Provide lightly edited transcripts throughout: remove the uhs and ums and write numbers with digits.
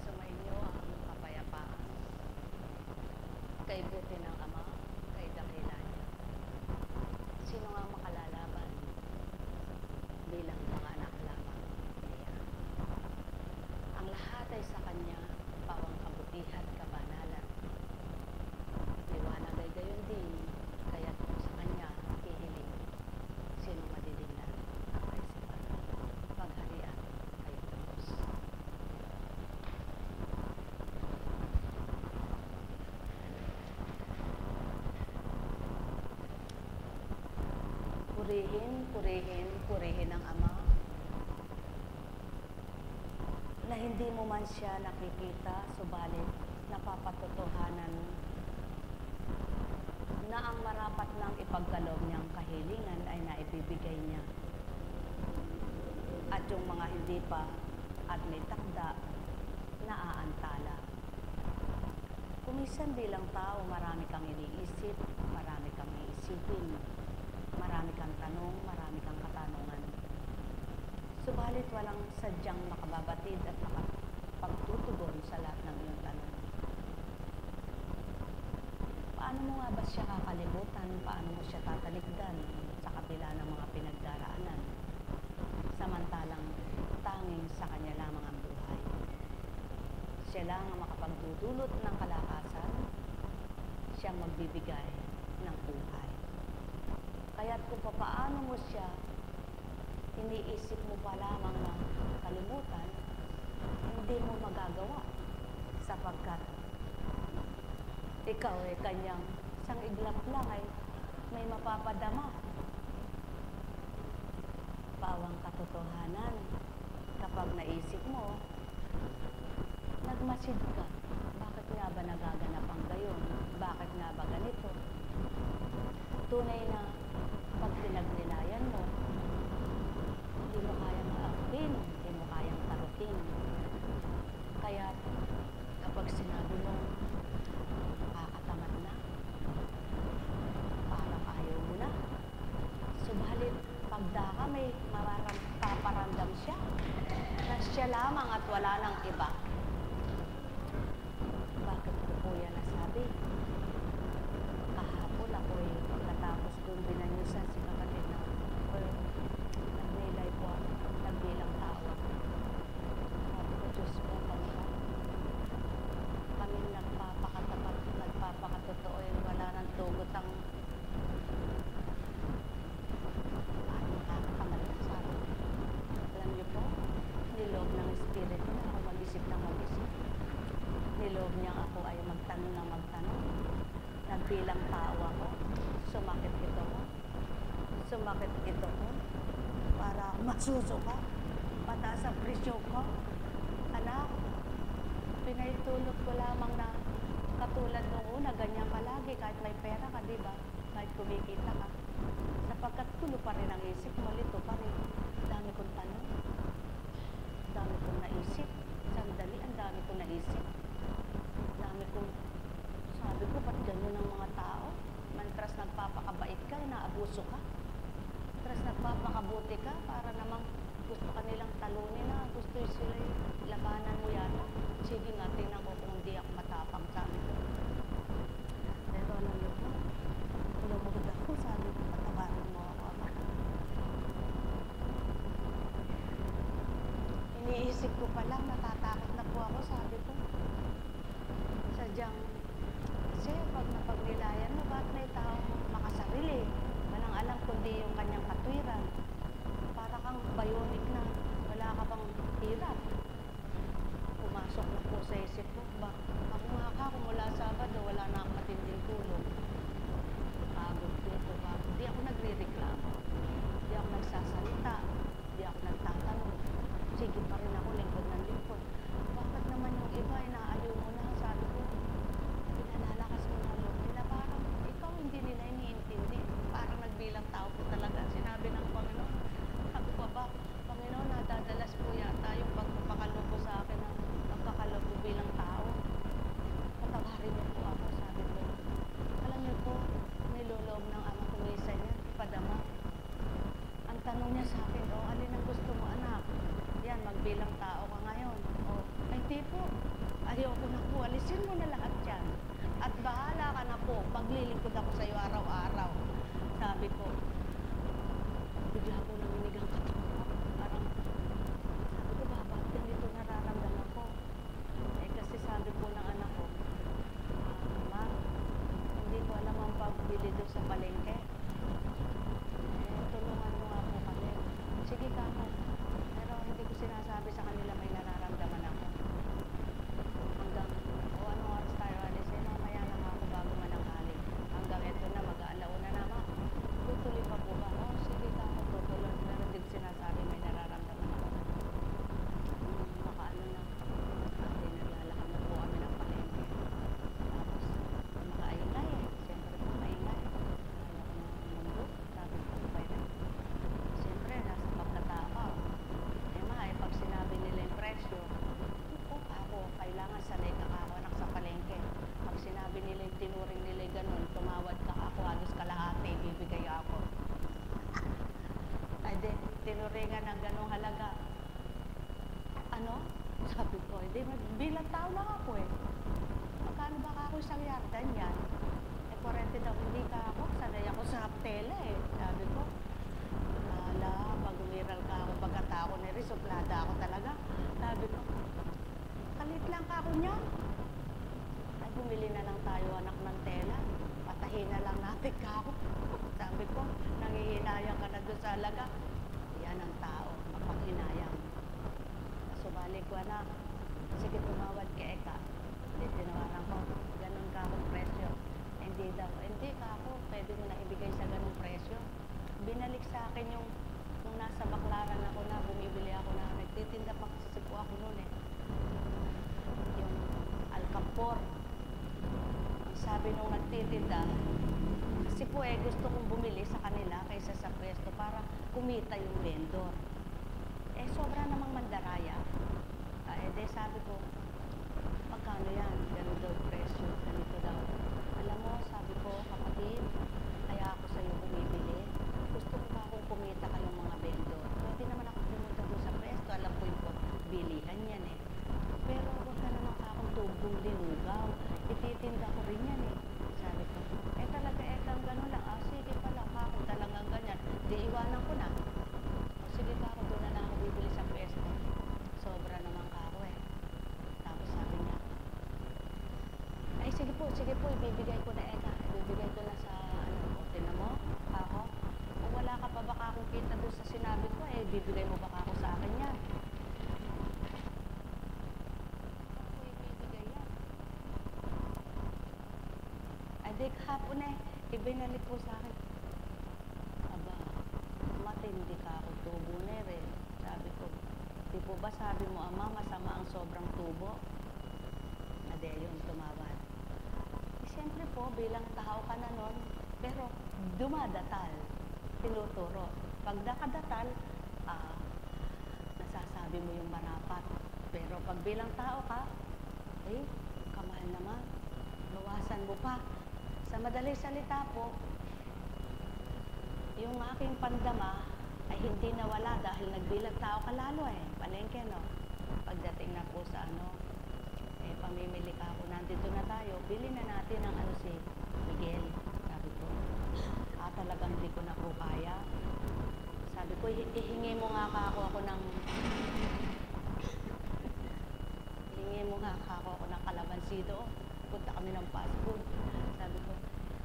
Sumainyo ang kapayapaan, kay buti ng Ama, kay dakila niya. Sino nga makalalaban bilang mga anak lamang niya? Ang lahat ay sa Kanya, pawang kabutihan, kabanalan. Liwanag ay gayon din, kaya't kung sa Kanya hihiling, sino madidingnan ang kaisipan, pagharian kay Diyos. Purihin, purihin, purihin ang Ama, na hindi mo man siya nakikita, subalit napapatotohanan na ang marapat ng ipagkaloob niyang kahilingan ay naibibigay niya. At yung mga hindi pa at may takda, naaantala. Kuminsan bilang tao, marami kang iniisip, marami kang iisipin, marami kang tanong, marami kang katanungan. Subalit walang sadyang makababatid at makapagtutugon sa lahat ng iyong tanong. Paano mo nga ba siya kakalimutan? Paano mo siya tatalikdan sa kabila ng mga pinagdaraanan? Samantalang tanging sa Kanya lamang ang buhay. Siya lang ang makapagdudulot ng kalakasan. Siya magbibigay ng buhay. Kaya't kung paano mo siya iniisip mo pa lamang na kalimutan, hindi mo magagawa sapagkat ikaw ay Kanyang isang iglap lang ay may mapapadama. Pawang katotohanan, kapag naisip mo, nagmasid ka. Bakit nga ba nagaganap ang gayon? Bakit nga ba ganito? Tunay na pag pinagnilayan mo, hindi mo kayang maakbin, hindi mo kayang tarutin. Kaya kapag sinabi mo, nakakatamad na, parang ayaw mo na. Subalit, pagdaka may paparamdam siya na siya lamang at wala nang iba. Bakit ko po yan nasabi? Kahapon ako'y pagkatapos kong binanyusan si kapatid na nagnilay po ako, nagbilang tao ako. Sabi ko, Diyos ko, kami nagpapakatapat, nagpapakatotoo, wala nang tugot ang nakakatamad na sabi. Alam niyo po, niloob ng Espiritu na ako mag-isip ng mag-isip. Niloob niya ako ay magtanong ng magtanong. Nagbilang tao ako, sumakit ito ko. Sumakit ito ko para masusuka. Pataas ang presyo ko. Anak, pinaitulog ko lamang na katulad nung una, ganyan ka lagi kahit may pera ka, di ba? Kahit kumikita ka. Sapagkat tulo pa rin ang isip mo, lito pa rin. Dami kong tanong. Dami kong naisip. Sandali, ang dami kong naisip. Dami kong, sabi ko, ba't ganyan ang mga tao? Mantras nagpapakabait ka, inaabuso ka. Mantras nagpapakabuti ka, para namang gusto ka nilang talunin na, gusto sila labanan mo yata. Sige nga, tingnan ko kung hindi ako matapang, sabi ko. Pero alam niyo po, lumugod ako, sabi ko, patawarin mo ako, Ama. Iniisip ko pa lang, natatakot na po ako, sabi ko. Sadyang, kasi pag napagnilayan mo, ba't may tao makasarili? Walang alam kundi yung kanya tanong niya sa akin, "Oh, alin ang gusto mo, anak? Yan, magbilang tao ka ngayon." "Oh, ay di po. Ayoko na po. Alisin mo na lahat yan. At bahala ka na po. Maglilingkod ako sa iyo araw-araw." Sabi ko, bigla ko nanginig ang katawan ko. Parang, sabi ko, bakit ganito nararamdaman ko? Eh, kasi sabi po ng anak ko, "Ma, hindi ko alam ang pagbili doon sa palengke. Eh, tulungan mo nga po kami." "Sige ka mo." Pero hindi ko sinasabi sa kanila may nararamdaman ako. Hanggang, "O, anong oras tayo alis?" "Eh, mamaya na nga ako bago mananghali. Hanggang eto na, mag-aalauna na, ma." "Tutuloy pa po ba?" "Oh, sige ka mo, tutuloy." Pero hindi ko sinasabi may nararamdaman ako. Nakaano na. Ate, naglalakad na po kami ng palengke. Tapos, makaingay eh. Siyempre po maingay. Akala ko ng mundo. Sabi ko, pwede. Siyempre, nasa pagkatao. Eh, ma, eh, pag sinabi nila yung presyo, po ako, kailangan sanay ka ako anak sa palengke. Pag sinabi nila yung tinuring nila yung ganun, tumawad ka ako, halos kalahati, bibigay ako. Ay, di, tinuringan ng ganung halaga. Ano? Sabi ko, hindi, bilang tao lang ako eh. Magkano ba ako isang yardan yan? Eh, 40 daw, hindi ka ako, sanay ako sa tela eh. Sabi ko, ala, pag umiral ka ako, pagkatao ni Riz, suplada ako talaga. Sabi ko, kalit lang ka ako niya. Ay, bumili na lang tayo anak ng tela. Patahin na lang natin ka ako. Sabi ko, nangihinayang ka na doon sa halaga. Yan ang tao, mapanghinayang. Subalik ko, anak, sige, tumawad ka Eka. Hindi, tinawaran ko, ganun ka akong presyo. Hindi daw, hindi ka ako, pwede mo na ibigay sa ganung presyo. Binalik sa akin yung nung nasa Baklaran ako na, bumibili ako na, nagtitinda pa kasi po ako noon eh. Yung Alcampor. Sabi nung nagtitinda, kasi po eh, gusto kong bumili sa kanila kaysa sa pwesto para kumita yung vendor. Eh, sobra namang mandaraya. Eh, de, sabi ko, magkano yan? Ganun daw presyo, ganito daw. Alam mo, sabi ko, kapatid, kaya ako sa'yo bumibili. Gusto ko ba akong kumita kayong mga vendor? Pwede naman ako pumunta doon sa pwesto. Alam ko yung bilihan yan eh. Pero huwag ka naman ka akong tubong linugaw. Ititinda ko rin yan eh. Sabi ko, eh talaga, kang gano'n lang. Ah, sige pala, kung talagang ganyan. Di iwanan ko na. Sige ka ako, doon na lang ako bibili sa pwesto. Sobra naman ka ako eh. Tapos sabi niya, ay sige po, ibibigay ko na Eka. Ibibigay ko na sa, ano, o tinan mo, ako. Kung wala ka pa baka akong kita doon sa sinabi ko, eh, bibigay mo baka ako sa akin yan. Ako ibibigay yan. Ay, di kahapon eh, ibinalik po sa akin. Aba, matindi ka ako, tubo na rin. Sabi ko, di po ba sabi mo, ama, masama ang sobrang tubo? Ade, yun, tumawad. Eh, siyempre po, bilang tao ka na nun, pero dumadatal, tinuturo. Pag nakadatal, nasasabi mo yung marapat. Pero pag bilang tao ka, eh, kamahal naman, bawasan mo pa. Sa madaling salita po, yung aking pandama ay hindi nawala dahil nagbilang tao ka lalo eh. Palengke, no? Pagdating na po sa ano, eh, pamimili ka ako, nandito na tayo, bili na natin ang ano si Miguel. Sabi ko, talagang hindi ko na po kaya. Sabi ko, ihingi mo nga ako ng hingi mo nga ako ng kalamansi doon. Punta kami ng fast food. Sabi ko,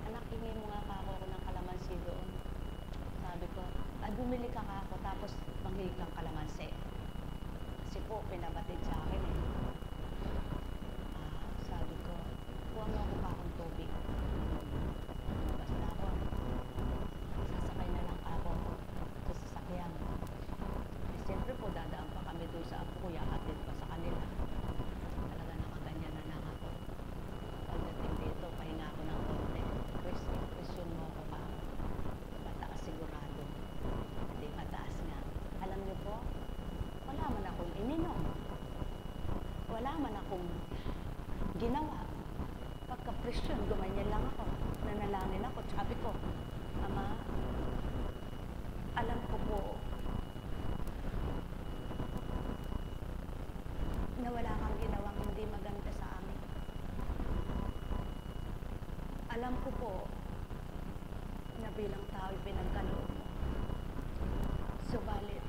anak, hingi mo nga ako ng kalamansi doon. Sabi ko, ay bumili ka ako tapos manghingi kang kalamansi. Kasi po, pinabatid sa akin eh. Sabi ko, kuha mo ako pa akong tubig. Lumabas na ako. Sasakay na lang ako sa sasakyan. Eh, siyempre po, dadaan pa kami doon sa apo ko, yahatid pa sa kanila. Talaga nakaganyan na lang ako. Pagdating dito, pahinga ako ng konti. Question mo ako pa. Mataas sigurado. Hindi mataas nga. Alam niyo po, wala man akong ininom. Wala man akong ginawa. Pagka-presyon, gumanyan lang ako. Nanalangin ako. Sabi ko, Ama, alam ko po Alam ko po na bilang tao pinagkaloob mo. Subalit,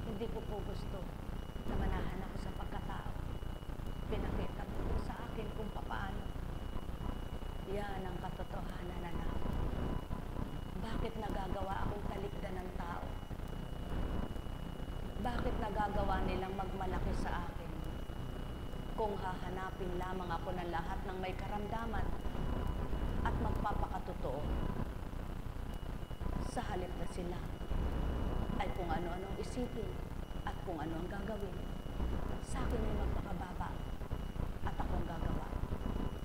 hindi ko po gusto na manahan ako sa pagkatao. Pinakita mo po sa akin kung paano. Yan ang katotohanan na namin. Bakit nagagawa akong talikdan ng tao? Bakit nagagawa nilang magmalaki sa akin? Kung hahanapin lamang ako ng lahat ng may karamdaman at magpapakatotoo, sa halip na sila ay kung ano-anong isipin at kung ano ang gagawin, sa akin ay magpakababa at akong gagawa.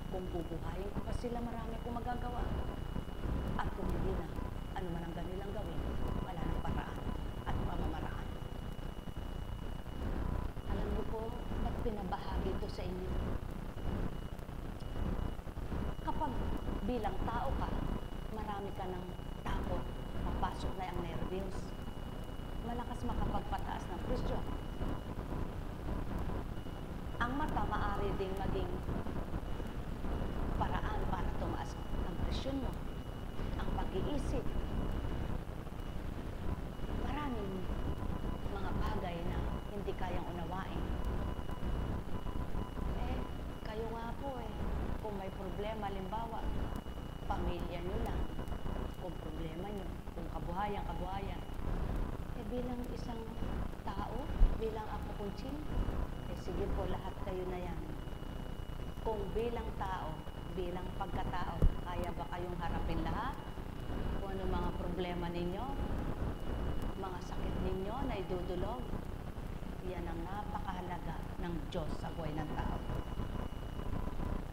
Kung bubuhayin ko pa sila, marami kong magagawa. At kung hindi na, ano man ang ganilang gawin, wala ng paraan at pamamaraan. Alam niyo po, ba't pinabahagi ito sa inyo? Kapag bilang tao ka, marami ka ng takot, mapasok na ang nervyos. Malakas makapagpataas ng presyon. Ang mata maaari ding maging paraan para tumaas ang presyon mo, ang pag-iisip. Maraming mga bagay na hindi kayang unawain. Kayo nga po kung may problema, halimbawa, pamilya nyo lang, kung problema nyo, kung kabuhayan, bilang isang tao, bilang ako kunching, sige po, lahat kayo na yan. Kung bilang tao, bilang pagkatao, kaya ba kayong harapin lahat? Kung ano mga problema ninyo, mga sakit ninyo na idudulog, yan ang napakahalaga ng Diyos sa buhay ng tao.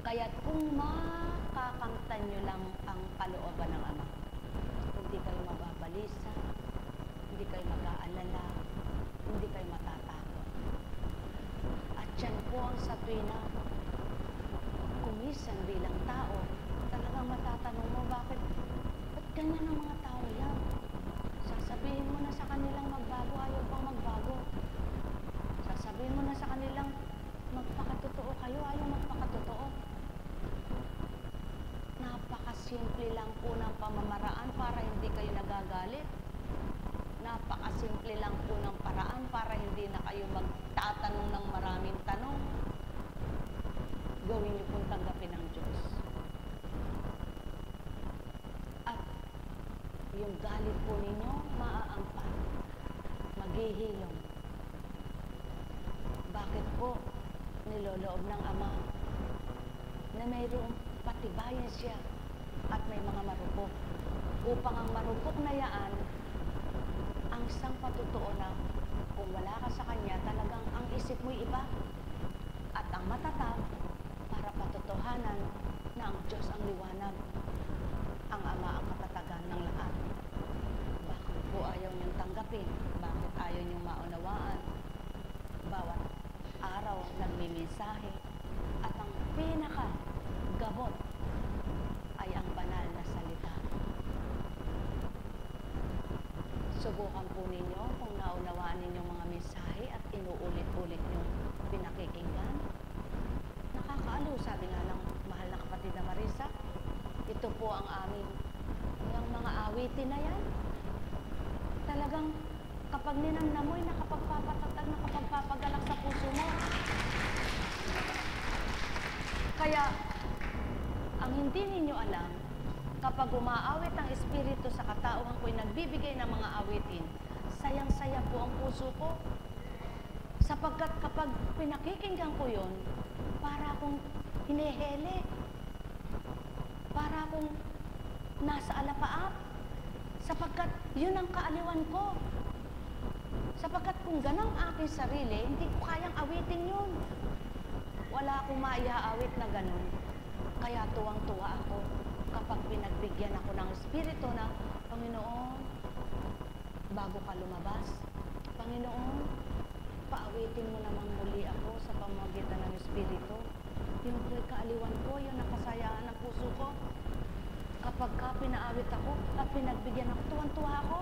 Kaya kung makakamtan nyo lang ang kalooban ng Ama, hindi kayo mababalisa, hindi kayo mag-aalala, hindi kayo matatakot. At yan po ang sa tuwina, kumisan bilang tao, talagang matatanong mo, ba't ganyan ang mga tao yan? Sasabihin mo na sa kanilang magbago, ayaw pang magbago. Sasabihin mo na sa kanilang magpakatotoo kayo, ayaw magpakatotoo. Napakasimple lang po ng pamamaraan para hindi kayo nagagalit. Napakasimple lang po ng paraan para hindi na kayo magtatanong ng maraming tanong. Gawin niyo pong tanggapin ng Diyos. At yung galit po ninyo, maaampan, maghihilom. Bakit po niloloob ng Ama na mayroong patibayan siya at may mga marupok upang ang marupok na yaan ang isang patutuo na kung wala ka sa Kanya, talagang ang isip mo'y iba at ang matatag para patutuhanan na ang Diyos ang liwanag, ang Ama ang katatagan ng lahat. Bakit po ayaw niyong tanggapin? Bakit ayaw niyong maunawaan? Bawat araw nagmimensahe at ang pinaka-gabot ay ang banal na salita. Subukan po ninyo kung naunawaan ninyong mga mensahe at inuulit-ulit yung pinakikinggan. Nakakaaliw, sabi nga ng mahal na kapatid na Marisa, ito po ang aming yung mga awitin na yan. Talagang kapag ninamnam mo'y nakapagpapatatag, nakapagpapagalak sa puso mo. Kaya, ang hindi ninyo alam, kapag umaawit ang Espiritu sa katauhan ko'y nagbibigay ng mga awitin, sayang-saya po ang puso ko. Sapagkat kapag pinakikinggan ko yon, para akong hinihele, para akong nasa alapaap, sapagkat yun ang kaaliwan ko. Sapagkat kung ganang aking sarili, hindi ko kayang awitin yun. Wala akong maiaawit na ganun. Kaya tuwang-tuwa ako kapag pinagbigyan ako ng Espiritu na, Panginoon, bago ka lumabas, Panginoon, paawitin mo namang muli ako sa pamamagitan ng Espiritu. Yung kaaliwan ko, yung nakasayaan ng puso ko. Kapag ka pinaawit ako at pinagbigyan ako, tuwang-tuwa ako.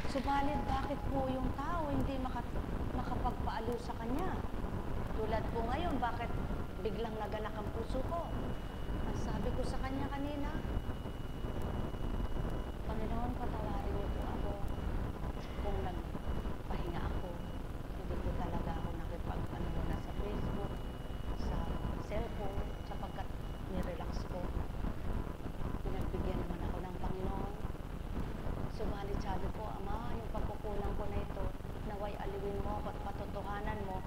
Subalit, bakit po yung tao hindi makapagpaaliw sa Kanya? Tulad po ngayon, bakit biglang nagalak ang puso ko? Ang sabi ko sa kanya kanina, Panginoon, patawarin niyo po ako kung nagpahinga ako. Hindi ko talaga ako nakipag-ano sa Facebook, sa cellphone, sapagkat nirelax ko. Pinagbigyan naman ako ng Panginoon. Subalit sabi ko, Ama, yung pagkukulang ko na ito, naway aliwin mo ako at patotohanan mo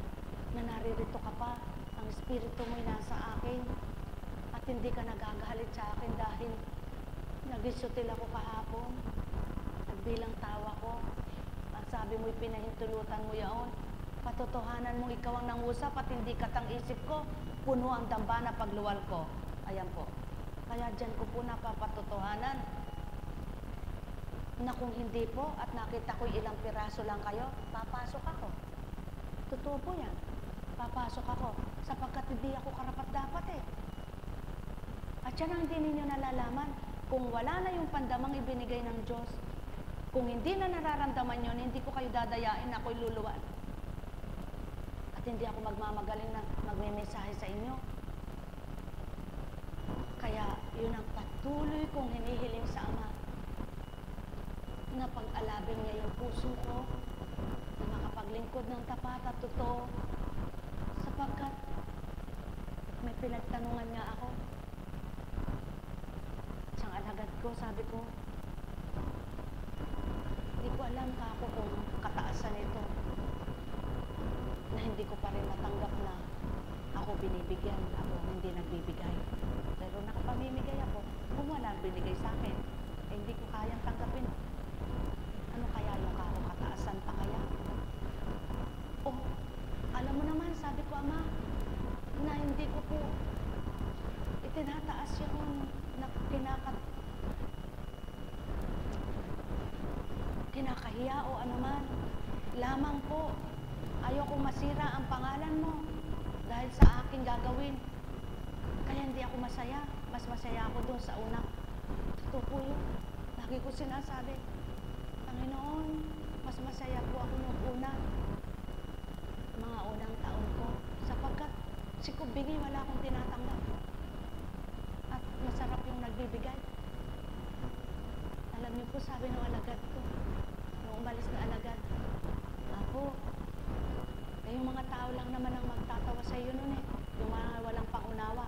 na naririto ka pa, ang Espiritu mo'y nasa akin, at hindi ka nagagalit sa akin dahil nagisutil ako kahapon, nagbilang tawa ko, ang sabi mo'y pinahintulutan mo yaon, patotohanan mong ikaw ang nangusap at hindi katang isip ko, puno ang dambana pagluwal ko. Ayan po. Kaya dyan ko po napapatotohanan na kung hindi po at nakita ko ilang piraso lang kayo, papasok ako. Totoo po yan. Papasok ako sapagkat hindi ako karapat-dapat eh. At yan ang hindi ninyo nalalaman. Kung wala na yung pandamang ibinigay ng Diyos, kung hindi na nararamdaman yun, hindi ko kayo dadayain, ako'y luluwan. At hindi ako magmamagaling na magme-mensahe sa inyo. Kaya yun ang patuloy kong hinihiling sa Ama, na pag-alabin niya yung puso ko, na makapaglingkod ng tapat at totoo, sapagkat may pinagtanungan nga ako. Siyang alagad ko, sabi ko, hindi ko alam ka ako kung kataasan ito, na hindi ko pa rin matanggap na ako binibigyan, ako hindi nagbibigay. Pero nakapamimigay ako, kung wala binigay sa akin, eh hindi ko kayang tanggapin. Ano kaya yung ako kataasan pa kaya? Oh, alam mo naman, sabi ko, Ama, na hindi ko po itinataas yung kinakahiya o anuman. Lamang po, ayoko masira ang pangalan mo dahil sa aking gagawin. Kaya hindi ako masaya. Mas masaya ako doon sa una. Totoo po yun. Lagi ko sinasabi, Panginoon, mas masaya po ako nung una. Mga unang taon ko. Sapagkat si Kubingi wala akong tinatanggap. At masarap yung nagbibigay. Alam niyo po, sabi ng alagad ko, nung umalis na alagad, Apo, yung mga tao lang naman ang magtatawa sa iyo nun eh. Yung mga walang pangunawa.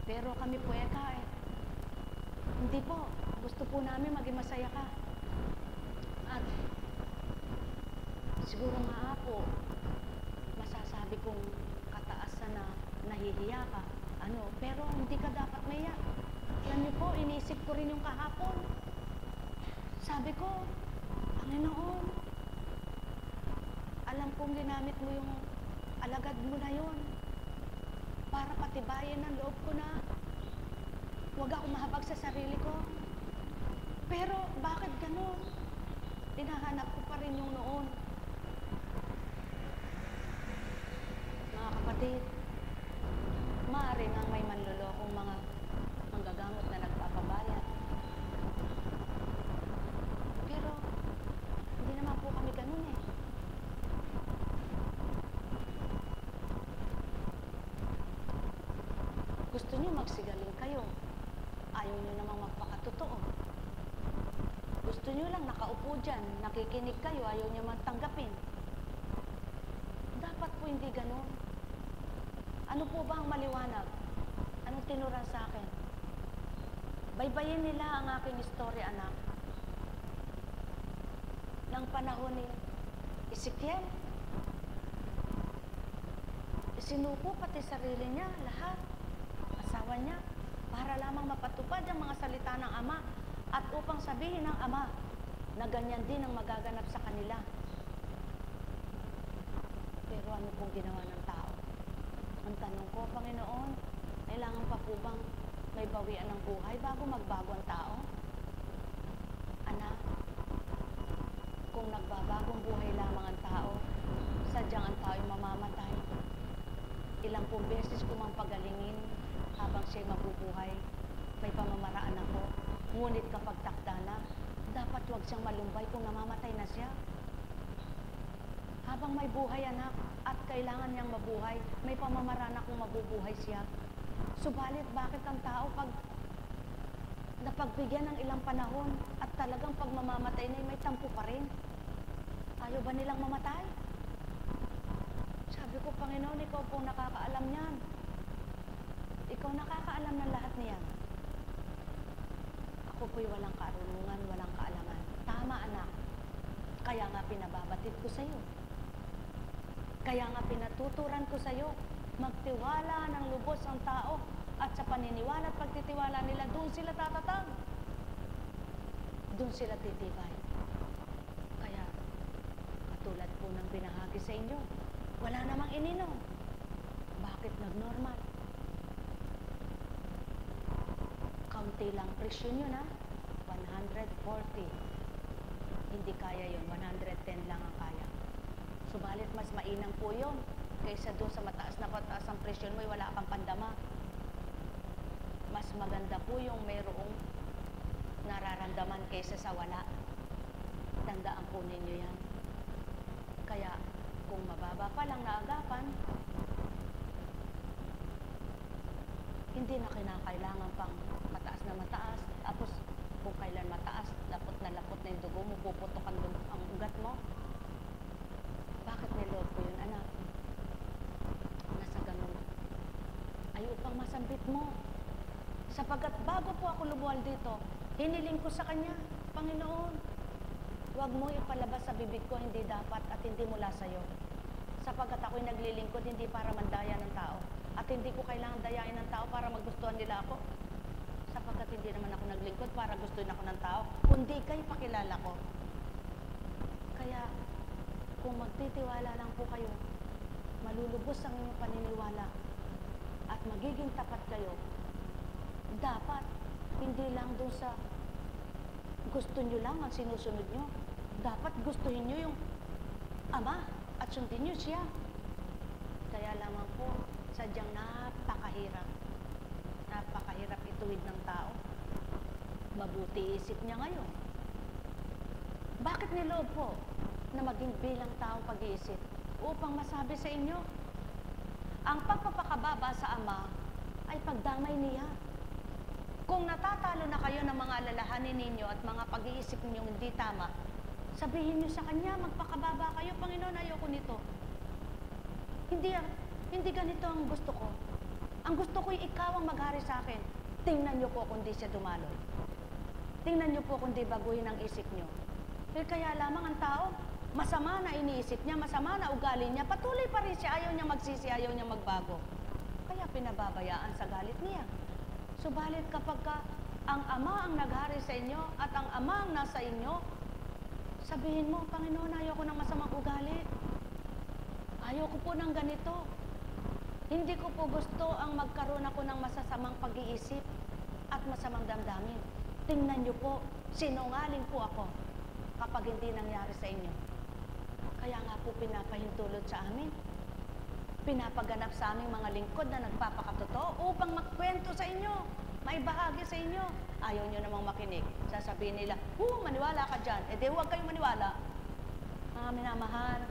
Pero kami po eh. Hindi po. Gusto po namin maging masaya ka. At siguro nga po, masasabi kong kataasan na nahihiya ka. Pero hindi ka dapat maiyak. Alam niyo po, iniisip ko rin yung kahapon. Sabi ko, Panginoon, alam kong ginamit mo yung alagad mo na yon para patibayin ang loob ko na huwag ako mahabag sa sarili ko. Pero bakit ganun? Hinahanap ko pa rin yung noon. Mga kapatid, maaari nang may manlolokong mga manggagamot na nagpapabayad. Pero hindi naman po kami ganun eh. Gusto niyo magsigaling kayo. Ayaw niyo namang magpakatotoo. Gusto niyo lang nakaupo dyan, nakikinig kayo, ayaw niyo man tanggapin. Dapat po hindi ganun. Ano po ba ang maliwanag? Anong tinuran sa akin? Baybayin nila ang aking istorya, anak. Ng panahon ni Ezekiel. Isinuko pati sarili niya, lahat. Asawa niya, para lamang mapatupad ang mga salita ng Ama at upang sabihin ng Ama na ganyan din ang magaganap sa kanila. Pero ano pong ginawa ng tao? Ang tanong ko, Panginoon, kailangan pa po bang may bawian ng buhay bago magbago ang tao? Anak, kung nagbabagong buhay lamang ang tao, sadyang ang tao ay mamamatay. Ilang pong beses ko mang pagalingin habang siya'y mabubuhay, may pamamaraan ako. Ngunit kapag takda na, dapat huwag siyang malumbay kung namamatay na siya. Habang may buhay, anak, at kailangan niyang mabuhay. May pamamaraan akong mabubuhay siya. Subalit bakit ang tao pag napagbigyan ng ilang panahon at talagang pag mamamatay na may tampo pa rin? Ayaw ba nilang mamatay? Sabi ko, Panginoon, ikaw po nakakaalam niyan. Ikaw nakakaalam ng lahat niyan. Ako po'y walang karunungan, walang kaalaman. Tama, anak. Kaya nga pinababatid ko sa iyo. Kaya nga pinatuturan ko sa iyo, magtiwala ng lubos ang tao at sa paniniwala at pagtitiwala nila, doon sila tatatag. Doon sila titibay. Kaya, katulad po ng binahagi sa inyo, wala namang ininom. Bakit nagnormal? Kaunti lang presyo nyo na, 140. Hindi kaya yun, 110 lang ang kaya. Subalit mas mainam po yun kaysa doon sa mataas ang presyon mo, wala kang pandama. Mas maganda po yung mayroong nararamdaman kaysa sa wala. Tandaan po ninyo yan. Kaya kung mababa pa lang na agapan, hindi na kinakailangan pang mataas na mataas. Tapos kung kailan mataas, lapot na yung dugo mo, puputok ang ugat mo. Bakit may loob ko yun, anak? Nasa ganun. Ay upang masambit mo. Sapagkat bago po ako lumuwal dito, hiniling ko sa Kanya, Panginoon, huwag mo ipalabas sa bibig ko, hindi dapat at hindi mula sa iyo. Sapagkat ako'y naglilingkod hindi para mandaya ng tao. At hindi ko kailangan dayain ng tao para magustuhan nila ako. Sapagkat hindi naman ako naglingkod para gustuhin ako ng tao, kundi kayo pakilala ko. Kaya, kung magtitiwala lang po kayo, malulubos ang inyong paniniwala at magiging tapat kayo, dapat hindi lang doon sa gusto nyo lang ang sinusunod nyo. Dapat gustuhin nyo yung Ama at sundin nyo siya. Kaya lamang po, sadyang napakahirap. Napakahirap ituwid ng tao. Mabuti isip niya ngayon. Bakit niloob po na maging bilang taong pag-iisip? Upang masabi sa inyo, ang pagpapakababa sa Ama ay pagdamay niya. Kung natatalo na kayo ng mga alalahanin ninyo at mga pag-iisip ninyong hindi tama, sabihin niyo sa Kanya, magpakababa kayo, Panginoon, ayoko nito. Hindi ganito ang gusto ko. Ang gusto ko ay ikaw ang maghari sa akin. Tingnan niyo po kung di siya dumaloy. Tingnan niyo po kung di baguhin ang isip niyo. Kaya lamang ang tao, masama na iniisip niya, masama na ugali niya, patuloy pa rin siya, ayaw niya magsisi, ayaw niya magbago. Kaya pinababayaan sa galit niya. Subalit kapag ang Ama ang naghari sa inyo at ang Ama ang nasa inyo, sabihin mo, Panginoon, ayoko ng masamang ugali. Ayoko po ng ganito. Hindi ko po gusto ang magkaroon ako ng masasamang pag-iisip at masamang damdamin. Tingnan niyo po, sinungaling po ako kapag hindi nangyari sa inyo. Kaya nga po pinapahintulot sa amin. Pinapaganap sa aming mga lingkod na nagpapakatotoo upang magkwento sa inyo, maibahagi sa inyo. Ayaw nyo namang makinig. Sasabihin nila, maniwala ka dyan. E di huwag kayong maniwala. Mga minamahal,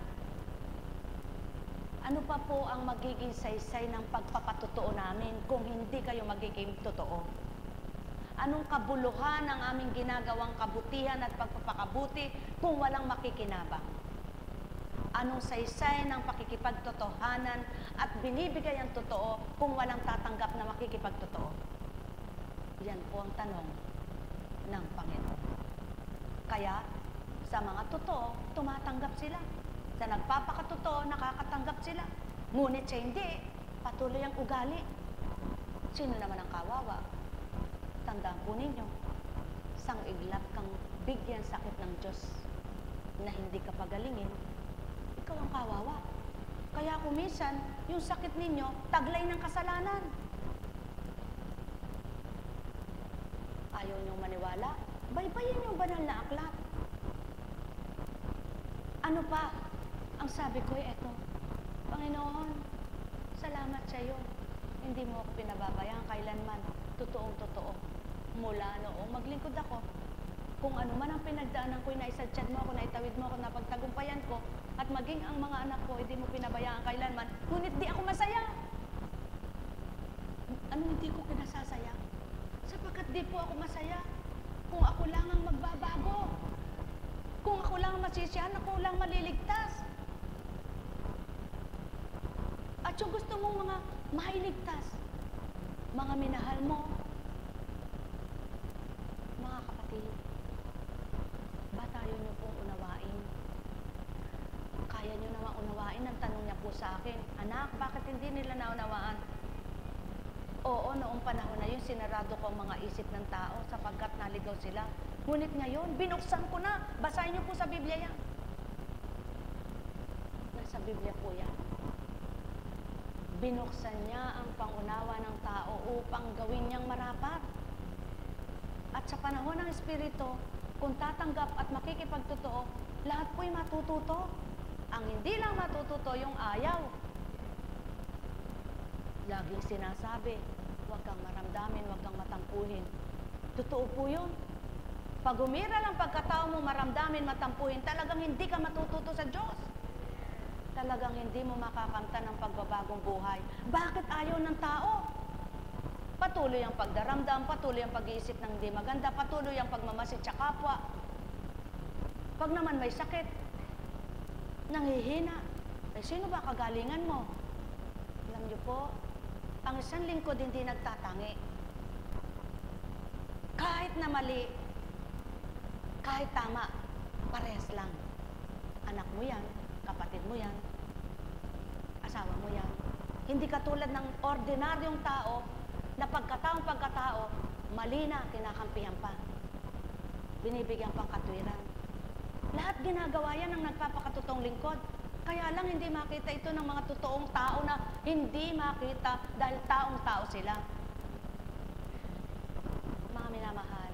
ano pa po ang magiging saysay ng pagpapatotoo namin kung hindi kayo magiging totoo? Anong kabuluhan ang aming ginagawang kabutihan at pagpapakabuti kung walang makikinabang? Anong saysay ng pakikipagtotohanan at binibigay ang totoo kung walang tatanggap na makikipagtotoo? Yan po ang tanong ng Panginoon. Kaya, sa mga totoo, tumatanggap sila. Sa nagpapakatotoo, nakakatanggap sila. Ngunit siya hindi, patuloy ang ugali. Sino naman ang kawawa? Tandaan po ninyo, sang iglap kang bigyan sakit ng Diyos na hindi ka pagalingin, ikaw ang kawawa. Kaya kumisan, yung sakit ninyo, taglay ng kasalanan. Ayaw niyong maniwala? Baybayin yung banal na aklat. Ano pa? Ang sabi ko ay eto, Panginoon, salamat sa iyo. Hindi mo ako pinababayaan kailanman. Totoong totoo. Mula noong maglingkod ako, kung ano man ang pinagdaanan ko, naisadsyad mo ako, naitawid mo ako, napagtagumpayan ko, At maging ang mga anak ko, hindi mo pinabayaan kailanman, ngunit di ako masaya. Ano hindi ko pinasasaya? Sapagkat di po ako masaya. Kung ako lang ang magbabago. Kung ako lang ang masisiyahan, ako lang maliligtas. At yung gusto mong mga mailigtas, mga minahal mo, mga kapatid, ba tayo niyo pong unawain? Kaya niyo naman unawain? Ang tanong niya po sa akin, anak, bakit hindi nila naunawaan? Oo, noong panahon na yun, sinarado ko ang mga isip ng tao sapagkat naligaw sila. Ngunit ngayon, binuksan ko na. Basahin niyo po sa Biblia yan. Nasa Biblia po yan. Binuksan niya ang pangunawa ng tao upang gawin niyang marapat. At sa panahon ng Espiritu, kung tatanggap at makikipagtotoo, lahat po'y matututo. Ang hindi lang matututo, yung ayaw. Laging sinasabi, huwag kang maramdamin, huwag kang matampuhin. Totoo po yun. Pag umiral ang pagkatao mo maramdamin, matampuhin, talagang hindi ka matututo sa Diyos. Talagang hindi mo makakamtan ng pagbabagong buhay. Bakit ayaw ng tao? Patuloy ang pagdaramdam, patuloy ang pag-iisip ng hindi maganda, patuloy ang pagmamasid sa kapwa. Pag naman may sakit, nanghihina. Eh, sino ba kagalingan mo? Alam niyo po, ang isang lingkod hindi nagtatangi. Kahit na mali, kahit tama, parehas lang. Anak mo yan, kapatid mo yan, asawa mo yan. Hindi katulad ng ordinaryong tao na pagkatao, mali na, kinakampihan pa. Binibigyan pang katwiran. Lahat ginagawa yan ng nagpapakatotoong lingkod. Kaya lang hindi makita ito ng mga totoong tao na hindi makita dahil taong-tao sila. Mga minamahal,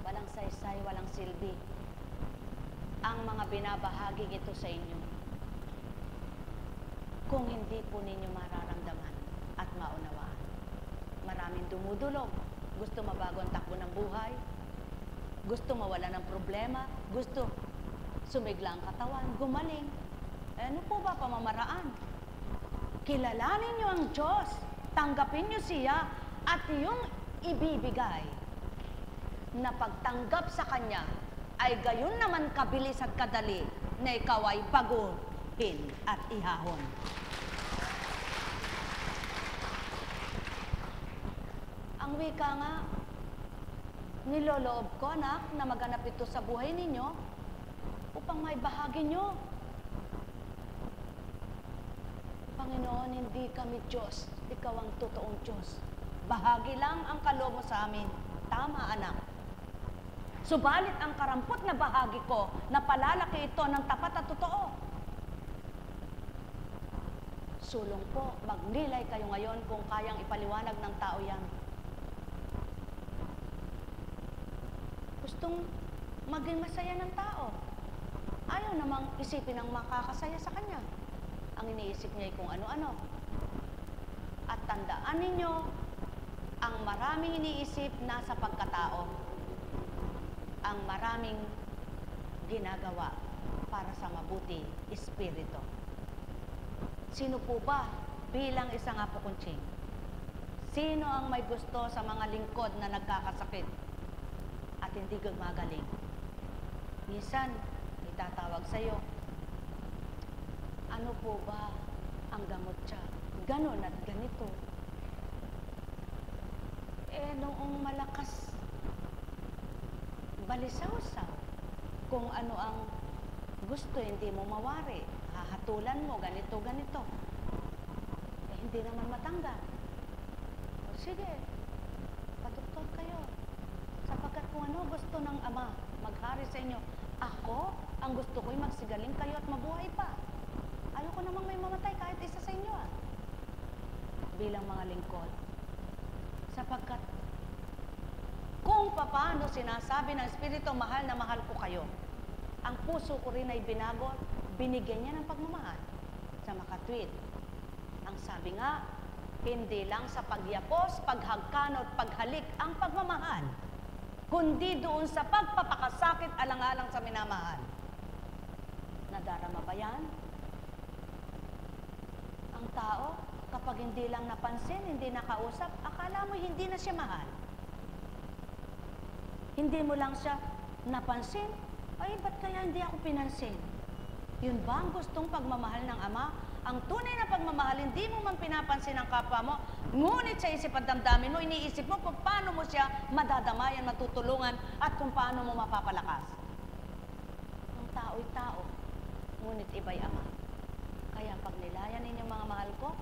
walang saysay, walang silbi ang mga binabahaging ito sa inyo kung hindi po ninyo mararamdaman at maunawaan. Maraming dumudulog, gusto mabago ang takbo ng buhay, gusto mawala ng problema, gusto sumigla ang katawan, gumaling. Eh, ano po ba pamamaraan? Kilalanin niyo ang Diyos, tanggapin niyo siya, at yung ibibigay na pagtanggap sa Kanya ay gayon naman kabilis at kadali na ikaw ay baguhin at ihahon. Ang wika nga, niloloob ko, anak, na maganap ito sa buhay ninyo upang may bahagi nyo. Panginoon, hindi kami Diyos. Ikaw ang totoong Diyos. Bahagi lang ang kaloob mo sa amin. Tama, anak. Subalit ang karampot na bahagi ko, na palalaki ito ng tapat at totoo. Sulong po, magnilay kayo ngayon kung kayang ipaliwanag ng tao yan. Gustong maging masaya ng tao. Ayaw namang isipin ang makakasaya sa kanya. Ang iniisip niya ay kung ano-ano. At tandaan ninyo, ang maraming iniisip nasa pagkatao. Ang maraming ginagawa para sa mabuti espiritu. Sino po ba bilang isang Apo Kunching? Sino ang may gusto sa mga lingkod na nagkakasakit at hindi gumagaling? Minsan, itatawag sa'yo, ano po ba ang gamot siya? Ganon at ganito. Eh, noong malakas, balisaw-saw, kung ano ang gusto, hindi mo mawari. Hahatulan mo, ganito, ganito. Eh, hindi naman matanggap. O sige, padoktor kayo. Sapagkat kung ano gusto ng Ama, maghari sa inyo, ako, ang gusto ko'y magsigaling kayo at mabuhay pa. Ayoko namang may mamatay kahit isa sa inyo, bilang mga lingkod. Sapagkat kung paano sinasabi ng Espiritu, mahal na mahal ko kayo, ang puso ko rin ay binago, binigyan niya ng pagmamahal sa makatwid. Ang sabi nga, hindi lang sa pagyapos, paghagkan at paghalik ang pagmamahal, kundi doon sa pagpapakasakit alang-alang sa minamahal. Nadarama ba yan? Ang tao, kapag hindi lang napansin, hindi nakausap, akala mo hindi na siya mahal. Hindi mo lang siya napansin, ay ba't kaya hindi ako pinansin? Yun ba ang gustong pagmamahal ng Ama? Ang tunay na pagmamahal, hindi mo man pinapansin ang kapwa mo, ngunit sa isip at damdamin mo, iniisip mo kung paano mo siya madadamayan, matutulungan, at kung paano mo mapapalakas. Ang tao'y tao, ngunit iba'y Ama. Kaya pag nilayan ninyo mga mahal ko,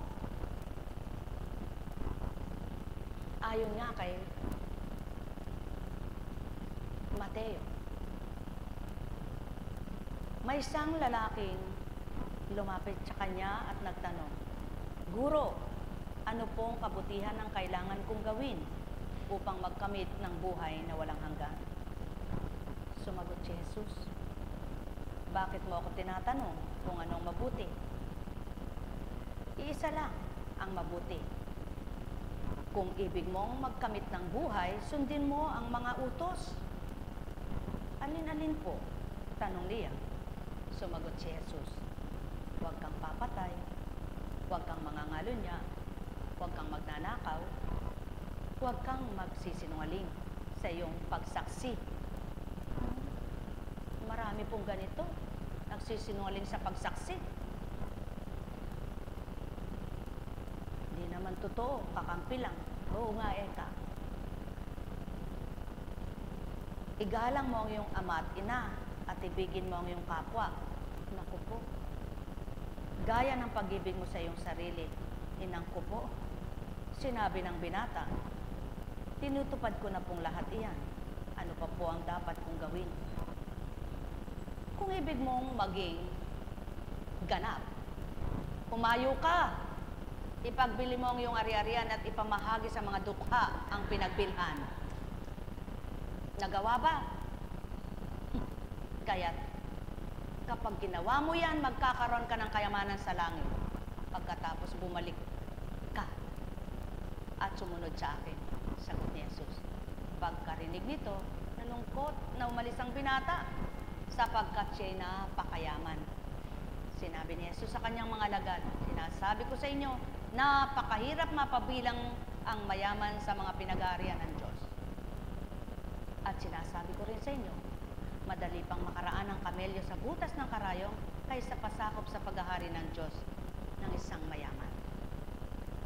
ayon nga kay Mateo, may isang lalaking lumapit sa kanya at nagtanong, "Guro, ano pong kabutihan ang kailangan kong gawin upang magkamit ng buhay na walang hanggan?" Sumagot si Jesus, "Bakit mo ako tinatanong kung anong mabuti? Iisa lang ang mabuti. Kung ibig mong magkamit ng buhay, sundin mo ang mga utos." "Alin-alin po?" tanong niya. Sumagot si Jesus, "Huwag kang papatay, huwag kang mangangalunya, huwag kang magnanakaw, huwag kang magsisinungaling sa iyong pagsaksi." Marami pong ganito, nagsisinungaling sa pagsaksi. Hindi naman totoo, kakampi lang. Oo nga, eka. Igalang mo ang iyong ama at ina at ibigin mo ang iyong kapwa. Naku po. Gaya ng pag-ibig mo sa iyong sarili. Inang ko po. Sinabi ng binata, tinutupad ko na pong lahat iyan. Ano pa po ang dapat kong gawin? Kung ibig mong maging ganap, umayo ka. Ipagbili mo ang iyong ari-arian at ipamahagi sa mga dukha ang pinagbilhan. Nagawa ba? Kaya't kapag ginawa mo yan, magkakaroon ka ng kayamanan sa langit. Pagkatapos bumalik ka at sumunod sa akin. Sagot ni Jesus. Pagkarinig nito, nalungkot na umalis ang binata sapagkat siya'y napakayaman. Sinabi ni Jesus sa kanyang mga alagad, "Sinasabi ko sa inyo, napakahirap mapabilang ang mayaman sa mga pinag-aarian ng Diyos. At sinasabi ko rin sa inyo, madali pang makaraan ang kamelyo sa butas ng karayong kaysa pasakop sa paghahari ng Diyos ng isang mayaman."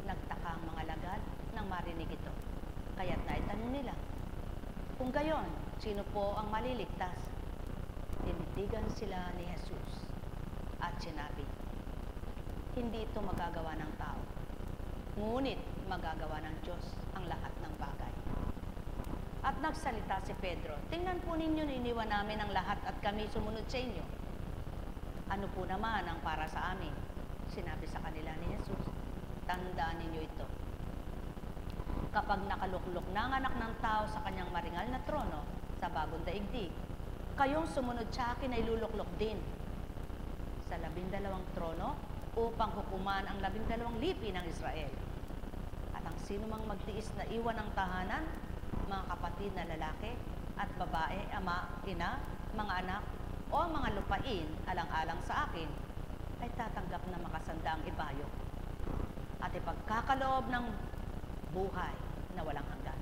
Nagtaka ang mga alagad nang marinig ito. Kaya't naitanong nila, "Kung gayon, sino po ang maliligtas?" Tinitigan sila ni Jesus at sinabi, "Hindi ito magagawa ng tao, ngunit magagawa ng Diyos ang lahat ng bagay." At nagsalita si Pedro, "Tingnan po ninyo, iniwan namin ang lahat at kami sumunod sa inyo. Ano po naman ang para sa amin?" Sinabi sa kanila ni Jesus, "Tandaan ninyo ito. Kapag nakaluklok na ang anak ng tao sa kanyang maringal na trono sa bagong daigdig, kayong sumunod sa akin ay luluklok din sa 12 trono upang hukuman ang 12 lipi ng Israel. At ang sino mang magtiis na iwan ng tahanan, mga kapatid na lalaki at babae, ama, ina, mga anak, o mga lupain alang-alang sa akin, ay tatanggap na makasandaang ibayo at ipagkakaloob ng buhay na walang hanggan.